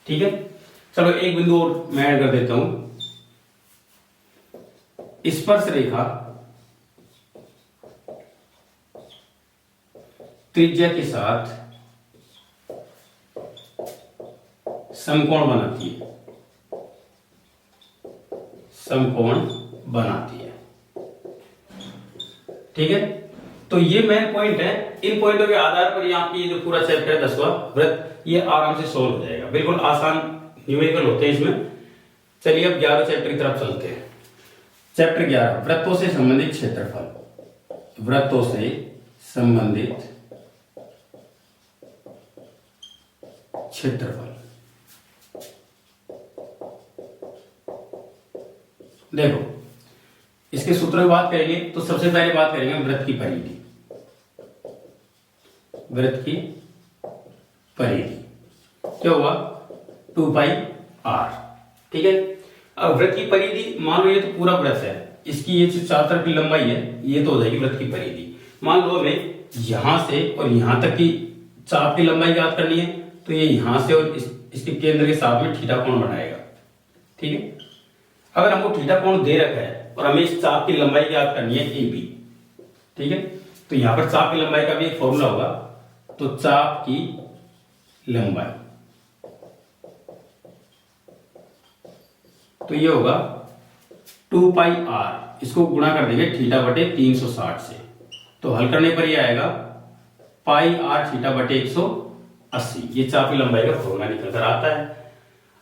ठीक है। चलो एक बिंदु और मैं ऐड कर देता हूं। स्पर्श रेखा त्रिज्या के साथ समकोण बनाती है। समकोण बनाती है। ठीक है। तो ये मेन पॉइंट है। इन पॉइंटों के आधार पर ये आपकी ये जो पूरा चैप्टर है 10वां वृत्त, ये आराम से सोल्व हो जाएगा। बिल्कुल आसान न्यूमेरिकल होते हैं इसमें। चलिए अब 11 चैप्टर की तरफ चलते हैं। चैप्टर 11, वृत्तों से संबंधित क्षेत्रफल। वृत्तों से संबंधित क्षेत्रफल। देखो, इसके सूत्र में बात करेंगे तो सबसे पहले बात करेंगे वृत्त की परिधि। वृत्त की परिधि क्या हुआ? 2 पाई r। ठीक है। अब वृत्त की परिधि मान लो ये तो पूरा वृत्त है, इसकी ये जो चार तरफ की लंबाई है ये तो हो जाएगी वृत्त की परिधि। मान लो हमें यहां से और यहां तक की चाप की लंबाई याद करनी है, तो ये यहां से और इसके केंद्र के साथ में थीटा कोण बनाएगा। ठीक है। अगर हमको थीटा कोण दे रखा है और हमें इस चाप की लंबाई याद करनी है AB। ठीक है। तो यहां पर चाप की लंबाई का भी एक फॉर्मूला होगा। तो चाप की लंबाई तो ये होगा 2 पाई r, इसको गुणा कर देंगे थीटा बटे 360 से। तो हल करने पर ये आएगा पाई r थीटा बटे 180। ये चाप की लंबाई का फॉर्मूला निकल कर आता है।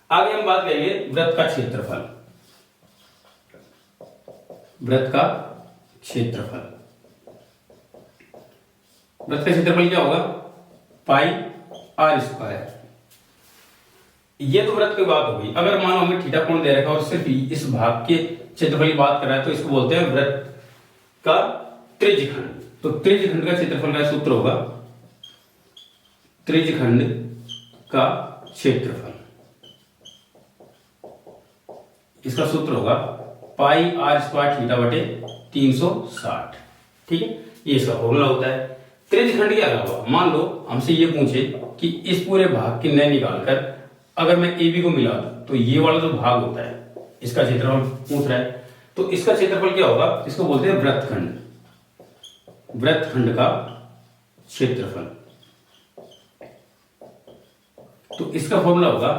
आगे हम बात करेंगे वृत्त का क्षेत्रफल। वृत्त का क्षेत्रफल। वृत्त का क्षेत्रफल क्या होगा? पाई r स्क्वायर। ये तो वृत्त की बात होगी। अगर मानो हमें थीटा कोण दे रखा और सिर्फ इस भाग के क्षेत्रफल की बात कर रहा है तो इसको बोलते हैं वृत्त का त्रिज्यखंड। तो त्रिज्यखंड का क्षेत्रफल का सूत्र होगा त्रिज्यखंड का क्षेत्रफल। इसका सूत्र होगा पाई r स्क्वायर थीटा बटे 360। ठीक है। ये इसका फॉर्मूला होता है। त्रिज्यखंड के अलावा मान लो हमसे ये पूछे कि इस पूरे भाग की नय निकालकर अगर मैं AB को मिला दूं तो ये वाला जो भाग होता है इसका क्षेत्रफल पूछ रहा है, तो इसका क्षेत्रफल क्या होगा? इसको बोलते हैं वृत्तखंड। वृत्तखंड का क्षेत्रफल। तो इसका फॉर्मूला होगा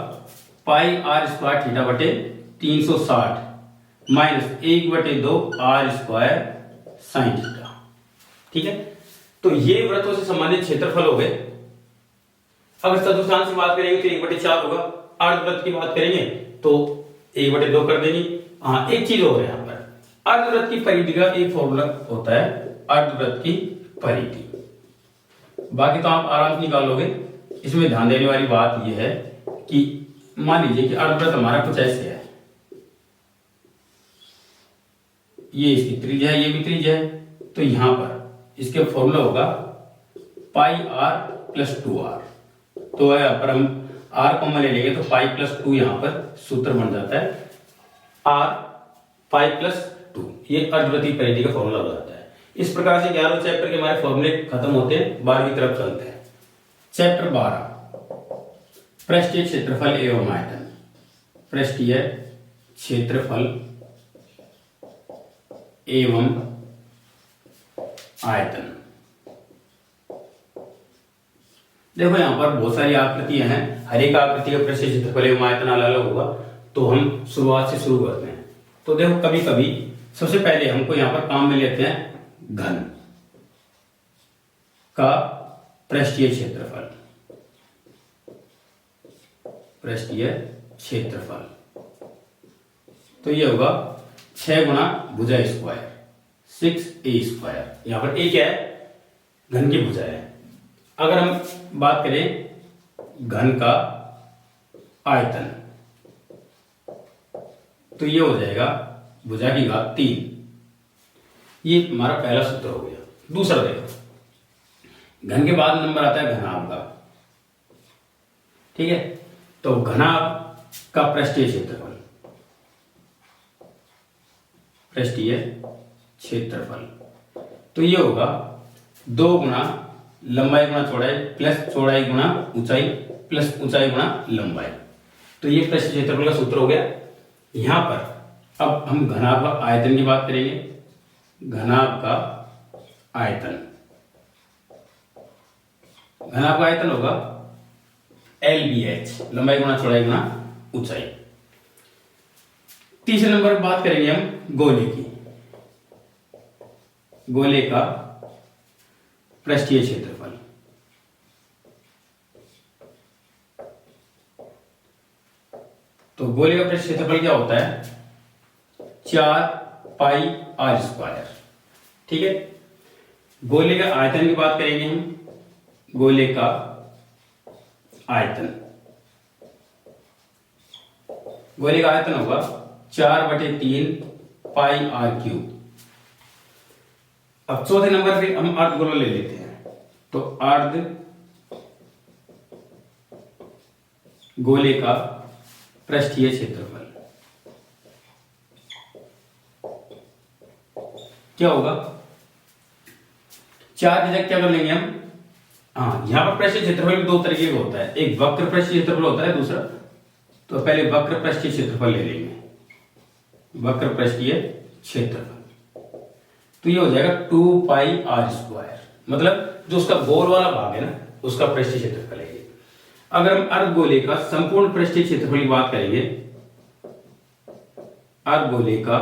पाई r स्क्वायर थीटा बटे 360 minus 1/2 R square sine theta. ठीक है, तो ये वृत्तों से संबंधित क्षेत्रफल हो गए। अगर चतुर्थांश की बात करेंगे तो 1/4 होगा। अर्धवृत्त की बात करेंगे तो 1/2 कर देंगे। हाँ, एक चीज और है यहाँ पर, अर्धवृत्त की परिधि का एक फॉर्मूला होता है, अर्धवृत्त की परिधि। बाकी तो आप आराम से निकाल लोगे। इसमें ध्यान देने वाली बात यह है कि मान लीजिए कि अर्धवृत्त हमारा कुछ ऐसे है, ये इसकी त्रिज्या है, ये भी त्रिज्या है, तो यहां पर इसके फॉर्मूला होगा पाई आर प्लस 2r। तो यहाँ पर हम r कॉमन ले लेंगे तो पाई प्लस 2 यहां पर सूत्र बन जाता है, r पाई प्लस 2। ये अर्धवृत्तीय परिधि का फॉर्मूला हो जाता है। इस प्रकार से 11 चैप्टर के हमारे फॉर्मूले खत्म होते हैं, 12वीं तरफ चलते हैं। चैप्टर 12 पृष्ठीय क्षेत्रफल एवं आयतन। पृष्ठीय क्षेत्रफल एवं आयतन। देखो यहां पर बहुत सारी आकृतियां हैं, हर एक आकृति का पृष्ठीय क्षेत्रफल एवं आयतन अलग अलग होगा। तो हम शुरुआत से शुरू करते हैं। तो देखो कभी कभी सबसे पहले हमको यहां पर काम में लेते हैं घन का पृष्ठीय क्षेत्रफल। पृष्ठीय क्षेत्रफल तो ये होगा 6 गुना भुजा स्क्वायर 6a स्क्वायर। यहां पर a क्या है, घन की भुजा है। अगर हम बात करें घन का आयतन तो ये हो जाएगा भुजा की घात 3। ये हमारा पहला सूत्र हो गया। दूसरा देखो, घन के बाद नंबर आता है घनाभ का। ठीक है, तो घनाभ का पृष्ठीय क्षेत्रफल, पृष्ठीय क्षेत्रफल तो ये होगा 2 गुना लंबाई गुना चौड़ाई प्लस चौड़ाई गुना ऊंचाई प्लस ऊंचाई गुना लंबाई। तो ये पृष्ठीय क्षेत्रफल का सूत्र हो गया। यहां पर अब हम घनाभ का आयतन की बात करेंगे। घनाभ का आयतन, घनाभ का आयतन होगा LBH, लंबाई गुना चौड़ाई गुना ऊंचाई। तीसरे नंबर पर बात करेंगे हम गोले की। गोले का पृष्ठीय क्षेत्रफल। तो गोले का पृष्ठीय क्षेत्रफल क्या होता है, 4 पाई आर स्क्वायर। ठीक है, गोले का आयतन की बात करेंगे हम। गोले का आयतन, गोले का आयतन होगा 4/3 पाई आर क्यूब। अब चौथे नंबर पे हम अर्धगोला ले लेते हैं। तो अर्ध गोले का पृष्ठीय क्षेत्रफल क्या होगा, 4 की जगह क्या कर लेंगे हम। हाँ, यहां पर पृष्ठीय क्षेत्रफल 2 तरीके का होता है, एक वक्र पृष्ठीय क्षेत्रफल होता है, दूसरा तो पहले वक्र पृष्ठीय क्षेत्रफल ले लेंगे। वक्र पृष्ठीय क्षेत्रफल तो ये हो जाएगा 2 पाई आर स्क्वायर, मतलब जो उसका गोल वाला भाग है ना उसका पृष्ठीय क्षेत्रफल है। अगर हम अर्धगोले का संपूर्ण पृष्ठीय क्षेत्रफल की बात करेंगे, अर्धगोले का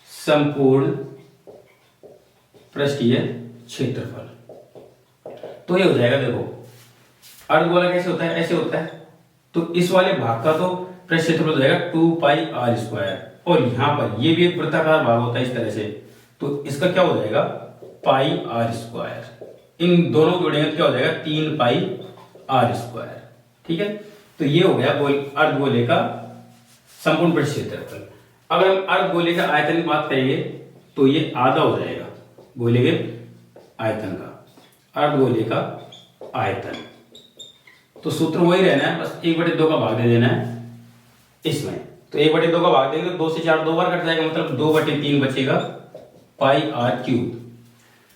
संपूर्ण पृष्ठीय क्षेत्रफल तो ये हो जाएगा, देखो अर्धगोला कैसे होता है, ऐसे होता है। तो इस वाले भाग का तो पृष्ठीय क्षेत्रफल हो जाएगा 2 पाई आर स्क्वायर, और यहां पर ये भी एक वृत्ताकार भाग होता है इस तरह से, तो इसका क्या हो जाएगा पाई आर स्क्वायर। इन दोनों जोड़ेंगे तो क्या हो जाएगा 3 पाई आर स्क्वायर। ठीक है, तो ये हो गया अर्धगोले का संपूर्ण पृष्ठीय क्षेत्रफल। अगर हम अर्धगोले का आयतन की बात करेंगे तो ये आधा हो जाएगा गोले के आयतन का, अर्धगोले का आयतन। तो सूत्र वही रहना है, बस 1/2 का भाग दे देना है इसमें। तो 1/2 का भाग देंगे तो 2 से 4 2 बार कट जाएगा, मतलब 2/3 बचेगा पाई आर क्यूब।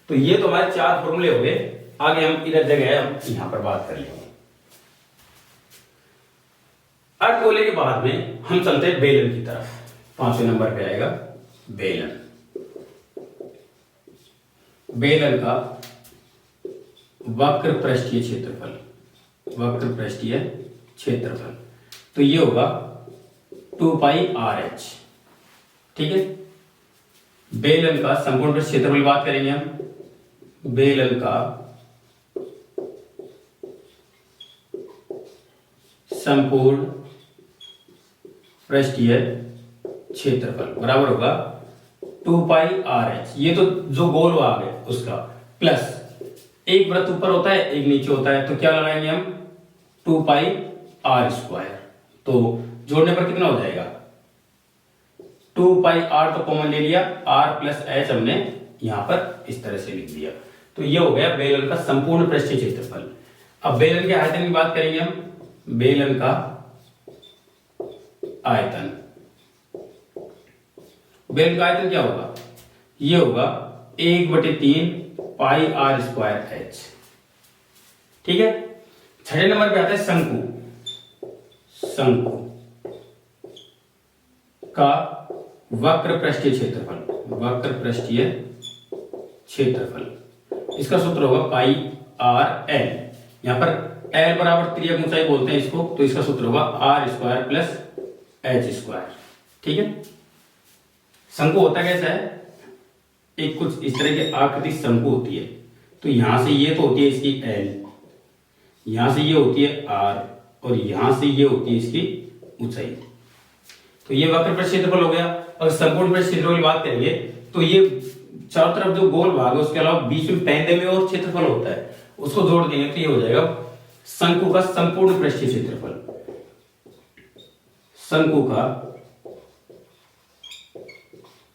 तो ये तो हमारे 4 फॉर्मूले हो गए। आगे हम इधर जगह है, हम यहां पर बात कर लेंगे। अर्धगोले के बाद में हम चलते हैं बेलन की तरफ। 5वें नंबर पे आएगा बेलन। बेलन का वक्र पृष्ठीय क्षेत्रफल, वक्र पृष्ठीय क्षेत्रफल तो ये होगा 2 पाई आर एच। ठीक है, बेलन का संपूर्ण पृष्ठ क्षेत्रफल बात करेंगे हम। बेलन का संपूर्ण पृष्ठीय क्षेत्रफल बराबर होगा 2 पाई आर एच। ये तो जो गोल भाग है उसका, प्लस एक वृत्त ऊपर होता है एक नीचे होता है, तो क्या लगाएंगे हम 2 पाई आर स्क्वायर। तो जोड़ने पर कितना हो जाएगा 2 पाई आर तो कॉमन ले लिया, आर प्लस एच हमने यहां पर इस तरह से लिख दिया। तो ये हो गया बेलन का संपूर्ण पृष्ठीय क्षेत्रफल। अब बेलन के आयतन की बात करेंगे हम। बेलन का आयतन, बेलन का आयतन क्या होगा, ये होगा 1/3 पाई आर स्क्वायर एच। ठीक है, छठे नंबर पे आता है शंकु। शंकु का वक्र पृष्ठीय क्षेत्रफल, वक्र पृष्ठीय क्षेत्रफल, इसका सूत्र होगा पाई आर एल। यहां पर एल बराबर त्रिज्यक ऊंचाई बोलते हैं इसको, तो इसका सूत्र होगा R square plus H square. ठीक है, शंकु होता कैसा है, एक कुछ इस तरह की आकृति शंकु होती है। तो यहां से ये तो होती है इसकी एल, यहां से ये होती है आर, और यहां से ये होती है इसकी ऊंचाई। तो ये वक्र पृष्ठ क्षेत्रफल हो गया। और संपूर्ण पृष्ठ क्षेत्रफल की बात करेंगे तो ये चारों तरफ जो गोल भाग है उसके अलावा बीच में पैंदे में और क्षेत्रफल होता है, उसको जोड़ देंगे तो ये हो जाएगा शंकु का संपूर्ण पृष्ठीय क्षेत्रफल। शंकु का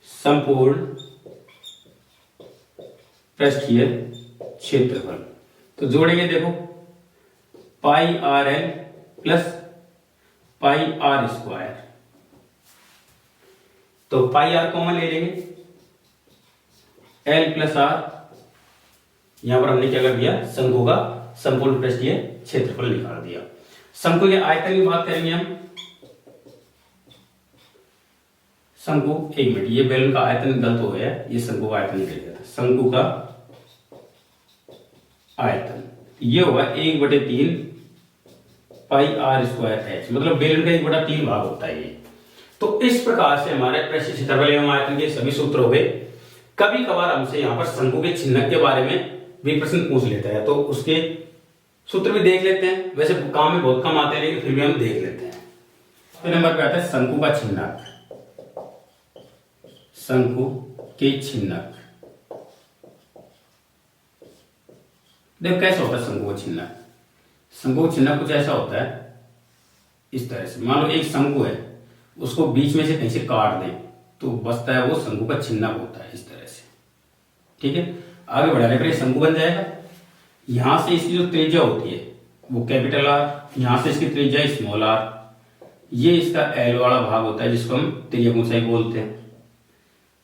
संपूर्ण पृष्ठीय क्षेत्रफल, तो जोड़ेंगे देखो pi R L plus pi R square. तो पाई आर कॉमन ले लेंगे, एल प्लस आर, यहां पर हमने क्या कर दिया शंकु का संपूर्ण पृष्ठीय क्षेत्रफल निकाल दिया। शंकु के आयतन की बात करेंगे हम। शंकु, एक मिनट, ये बेलन का आयतन गलत हो गया, ये शंकु का आयतन निकल गया था। शंकु का आयतन ये होगा 1/3 पाई आर स्क्वायर एच, मतलब बेलन का 1/3 भाग होता है ये। तो इस प्रकार से हमारे पृष्ठीय क्षेत्रफल एवं आयतन के सभी सूत्र हो गए। कभी कभार हमसे यहाँ पर शंकु के चिन्ह के बारे में भी प्रश्न पूछ लेता है, तो उसके सूत्र भी देख लेते हैं। वैसे काम में बहुत कम आते हैं लेकिन फिर भी हम देख लेते हैं। तो नंबर पे आता है शंकु का चिन्हक। शंकु के चिन्हक, देखो कैसा होता है शंकु का चिन्हक। शंकु का चिन्हक कुछ ऐसा होता है इस तरह से। मान लो एक शंकु है, उसको बीच में से कहीं से काट दें तो बचता है वो शंकु का चिन्हक होता है इस तरह से। ठीक है, आगे बढ़ाने पर शंकु बन जाएगा। यहां से इसकी जो त्रिज्या होती है वो कैपिटल आर, यहां से इसकी त्रिज्या स्मॉल आर, ये इसका एल वाला भाग होता है जिसको हम त्रिज्यक ऊंचाई बोलते हैं।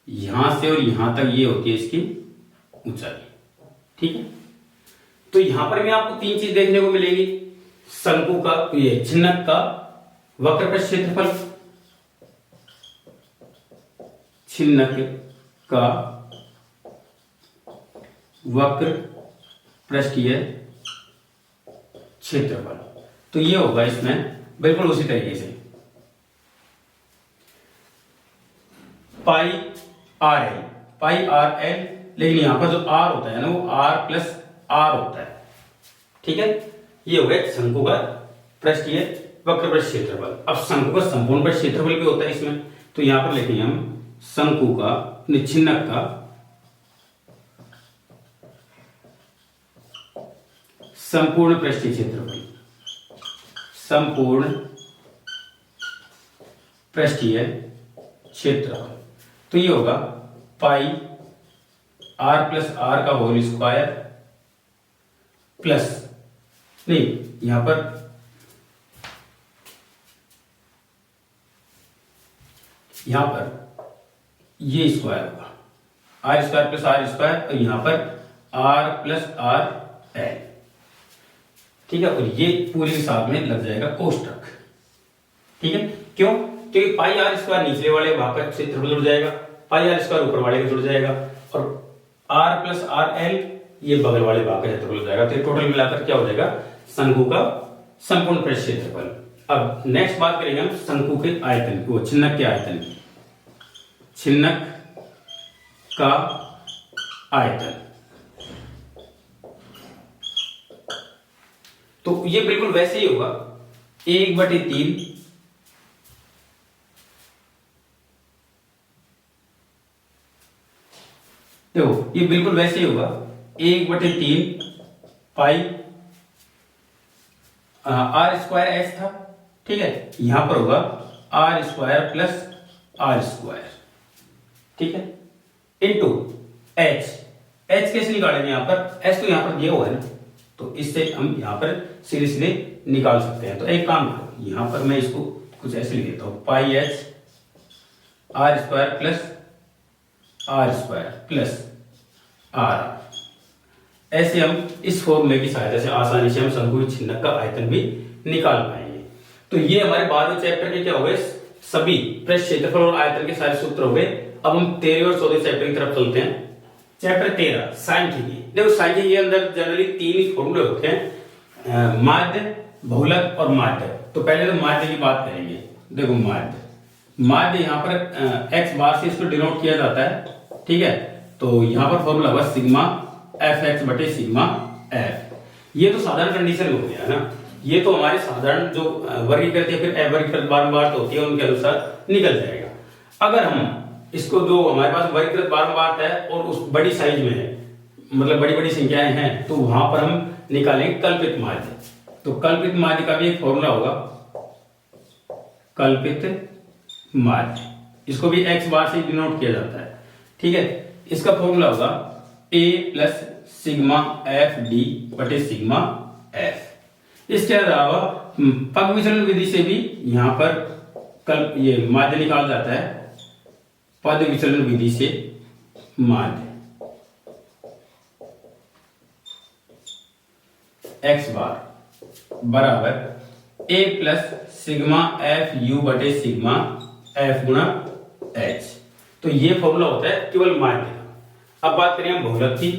यहां से और यहां तक ये होती है इसकी ऊंचाई। ठीक है, तो यहां पर भी आपको तीन चीज देखने को मिलेगी। शंकु का, ये चिन्हक का वक्र पृष्ठ क्षेत्रफल, चिन्हक का वक्र पृष्ठीय क्षेत्रफल, तो ये होगा इसमें बिल्कुल उसी तरीके से पाई आर एल, पाई आर एल, लेकिन यहां पर जो आर होता है ना वो आर प्लस आर होता है। ठीक है, ये हो गया शंकु का पृष्ठीय वक्र पृष्ठ क्षेत्रफल। अब शंकु का संपूर्ण पृष्ठ क्षेत्रफल भी होता है इसमें, तो यहां पर लिखेंगे हम शंकु का, चिन्हक का संपूर्ण पृष्ठीय क्षेत्रफल, संपूर्ण पृष्ठीय क्षेत्रफल, तो ये होगा पाई आर प्लस आर का होल स्क्वायर प्लस, नहीं यहां पर ये स्क्वायर होगा R square plus R square, और यहां पर आर प्लस आर एल। ठीक है, और ये पूरे के साथ में लग जाएगा कोष्टक। ठीक है, क्यों? क्योंकि पाई आर स्क्वायर निचले वाले भाग का क्षेत्रफल जुड़ जाएगा, पाई आर स्क्वायर ऊपर वाले का जुड़ जाएगा, और आर प्लस आर एल ये बगल वाले भाग का क्षेत्रफल हो जाएगा। तो टोटल मिलाकर क्या हो जाएगा शंकु का संपूर्ण पृष्ठ क्षेत्रफल। अब नेक्स्ट बात करेंगे हम शंकु के आयतन की, वो छिन्नक के आयतन की। छिन्नक का आयतन तो ये बिल्कुल वैसे ही होगा, 1/3 देखो ये बिल्कुल वैसे ही होगा, 1/3 पाई r² था, ठीक है। यहां पर होगा r² प्लस r², ठीक है, इंटू h। कैसे निकालेंगे यहां पर, h तो यहां पर दिया हुआ है ना, तो इससे हम यहां पर सीधे सीधे निकाल सकते हैं। तो एक काम करो, यहां पर मैं इसको कुछ ऐसे लिख देता हूं, पाई h r² plus r² plus r। ऐसे हम इस फॉर्मूले की सहायता से आसानी से हम शंकु की छिन्नक का आयतन भी निकाल पाएंगे। तो ये हमारे 12वें चैप्टर के क्या हो गए, सभी पृष्ठ क्षेत्रफल और आयतन के सारे सूत्र हो गए। अब हम 13वें और 14वें चैप्टर की तरफ चलते हैं। चैप्टर 13 सांख्यिकी। देखो सांख्यिकी के अंदर जनरली 3 ही फॉर्मूले होते हैं, माध्य, बहुलक और माध्य। तो पहले तो माध्य की बात करेंगे। देखो माध्य यहाँ पर x बार से इसको डिनोट किया जाता है, ठीक है। तो यहाँ पर फॉर्मूला होगा सिग्मा fx बटे सिग्मा f। ये तो साधारण कंडीशन हो गया ना, ये तो हमारे साधारण जो वर्गीकृत या फिर अवर्गीकृत बारंबार होती है उनके अनुसार निकल जाएगा। अगर हम इसको जो हमारे पास वर्गीकृत बारंबार है और उस बड़ी साइज में है, मतलब बड़ी बड़ी संख्याएं हैं, तो वहां पर हम निकालेंगे कल्पित माध्य। तो कल्पित माध्य का भी एक फॉर्मूला होगा, कल्पित माध्य, इसको भी x बार से डिनोट किया जाता है, ठीक है। इसका फॉर्मूला होगा a plus sigma F D बटे सिग्मा एफ। इसके अलावा पग विचलन विधि से भी यहां पर ये माध्य निकाल जाता है, पद विचलन विधि से माध्य x बार बराबर a plus sigma F you बटे सिग्मा एफ गुणा h। तो ये फॉर्मूला होता है केवल माध्य का। अब बात करें हम बहुलक की।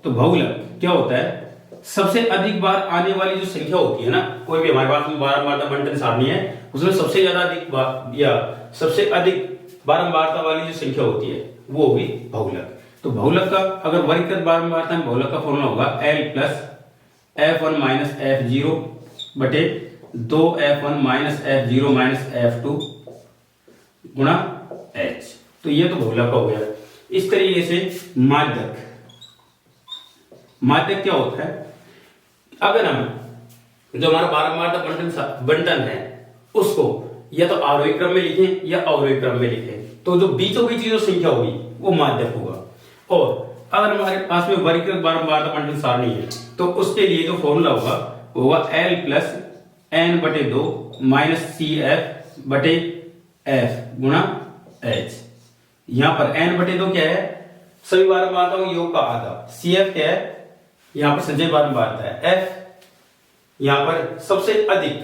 तो बहुलक क्या होता है, सबसे अधिक बार आने वाली जो संख्या होती है ना, कोई भी हमारे पास में बारंबारता बंटन सारणी है, उसमें सबसे ज्यादा अधिक बार या सबसे अधिक बारंबारता वाली जो संख्या होती है वो होगी बहुलक। तो बहुलक का अगर वर्गीकृत बारंबारता में बहुलक का फॉर्मूला होगा l plus f1 minus f0 बटे 2f1 minus f0 minus f2 गुणा h। तो ये तो बहुलक हो गया। इस तरीके से माध्यक, माध्यक क्या होता है, अगर हम जो हमारा बारंबारता बंटन है उसको या तो आरोही क्रम में लिखें या अवरोही क्रम में लिखें, तो जो बीचों बीच जो संख्या होगी वो माध्यक होगा। और अगर हमारे पास में वर्गीकृत बारंबारता बंटन सारणी है तो उसके लिए जो फॉर्मूला होगा l प्लस n बटे 2 माइनस सी एफ बटे एफ गुणा h। यहां पर n बटे 2 क्या है, सभी बारंबारताओं के योग का आधा, सी एफ क्या है, यहां पर संचय बारंबारता है, f यहां पर सबसे अधिक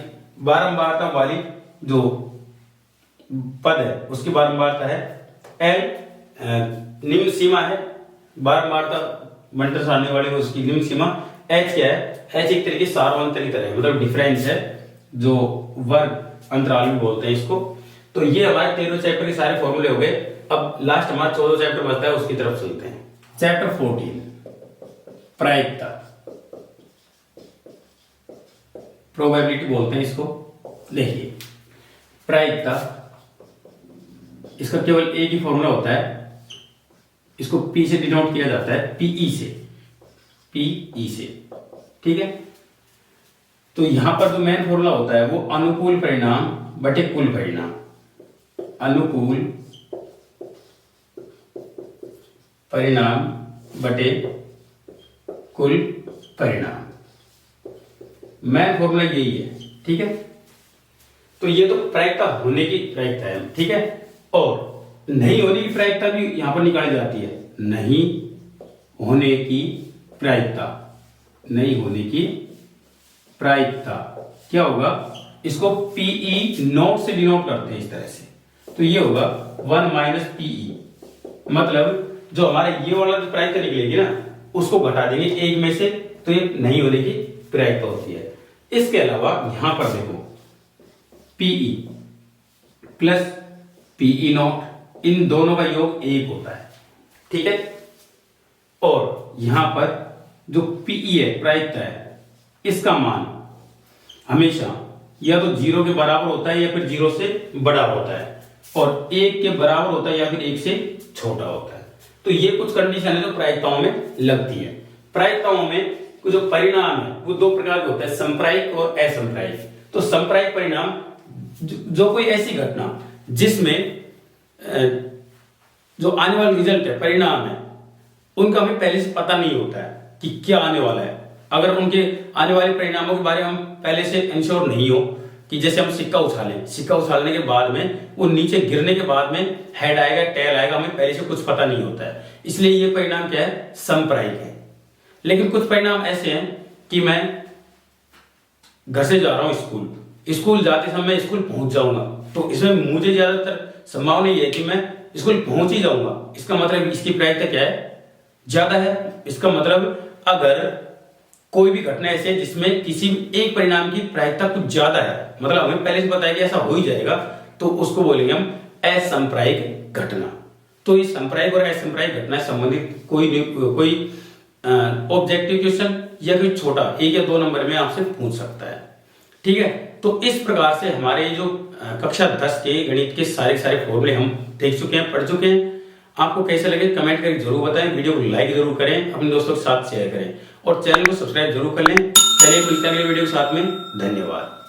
बारंबारता वाली जो पद है उसकी बारंबारता है, l निम्न सीमा है बारंबारता बंटन सारणी वाली उसकी निम्न सीमा, h क्या है, h एक तरीके सार्वंतरिक है, मतलब डिफरेंस है जो वर्ग अंतराल में बोलते हैं इसको। तो ये हमारे 13वें चैप्टर के सारे फॉर्मूले हो गए। अब लास्ट हमारा 14वां चैप्टर बचता है, उसकी तरफ चलते हैं। चैप्टर 14 प्रायिकता, प्रोबेबिलिटी बोलते हैं इसको। देखिए प्रायिकता, इसका केवल एक ही फॉर्मूला होता है, इसको P से डिनोट किया जाता है, PE से, ठीक है। तो यहां पर जो मेन फॉर्मूला होता है वो अनुकूल परिणाम बटे कुल परिणाम, अनुकूल परिणाम बटे कुल परिणाम, मेन फॉर्मूला यही है, ठीक है। तो ये तो प्रायिकता होने की प्रायिकता है, ठीक है। और नहीं होने की प्रायिकता भी यहां पर निकाली जाती है, नहीं होने की प्रायिकता, नहीं होने की प्रायिकता क्या होगा, इसको PE नोट से डिनोट करते हैं इस तरह से। तो ये होगा 1 माइनस PE, मतलब जो हमारे ये वाला जो प्रायिकता निकलेगी ना उसको घटा देंगे एक में से, तो ये नहीं होने की प्रायिकता होती है। इसके अलावा यहां पर देखो पीई प्लस पीई नॉट, इन दोनों का योग 1 होता है, ठीक है। और यहां पर जो पीई है, प्रायिकता है, इसका मान हमेशा या तो 0 के बराबर होता है या फिर 0 से बड़ा होता है, और 1 के बराबर होता है या फिर 1 से छोटा होता है। तो ये कुछ कंडीशन है जो प्रायिकताओं में लगती है। प्रायिकताओं में जो परिणाम है वो 2 प्रकार के होते हैं, संप्रायिक और असंप्रायिक। तो संप्रायिक परिणाम जो कोई ऐसी घटना जिसमें जो आने वाला रिजल्ट है, परिणाम है, उनका हमें पहले से पता नहीं होता है कि क्या आने वाला है। अगर उनके आने वाले परिणामों के बारे में हम पहले से इंश्योर नहीं हो, कि जैसे हम सिक्का उछालें, सिक्का उछालने के बाद में वो नीचे गिरने के बाद में हेड आएगा, टेल आएगा, हमें पहले से कुछ पता नहीं होता है, इसलिए ये परिणाम क्या है, संप्रायिक है। लेकिन कुछ परिणाम ऐसे हैं कि मैं घर से जा रहा हूं स्कूल जाते समय स्कूल पहुंच जाऊंगा, तो इसमें मुझे ज्यादातर संभावना ये है कि मैं स्कूल पहुंच ही जाऊंगा। इसका मतलब इसकी प्रायिकता क्या है, ज्यादा है। इसका मतलब अगर कोई भी घटना ऐसी है जिसमें किसी एक परिणाम की प्रायिकता कुछ ज्यादा है, मतलब हमें पहले से पता है कि ऐसा हो ही जाएगा, तो उसको बोलेंगे हम असंप्रायिक घटना। तो इस संप्रायिक और असंप्रायिक घटना से संबंधित कोई ऑब्जेक्टिव क्वेश्चन या कोई छोटा 1 या 2 नंबर में आपसे पूछ सकता है, ठीक है। तो इस प्रकार से हमारे जो कक्षा 10 के गणित के सारे फॉर्मूले हम देख चुके हैं, पढ़ चुके हैं। आपको कैसे लगे कमेंट करके जरूर बताएं, वीडियो को लाइक जरूर करें, अपने दोस्तों के साथ शेयर करें और चैनल को सब्सक्राइब जरूर कर लें। चलिए मिलते हैं अगले वीडियो के साथ में, धन्यवाद।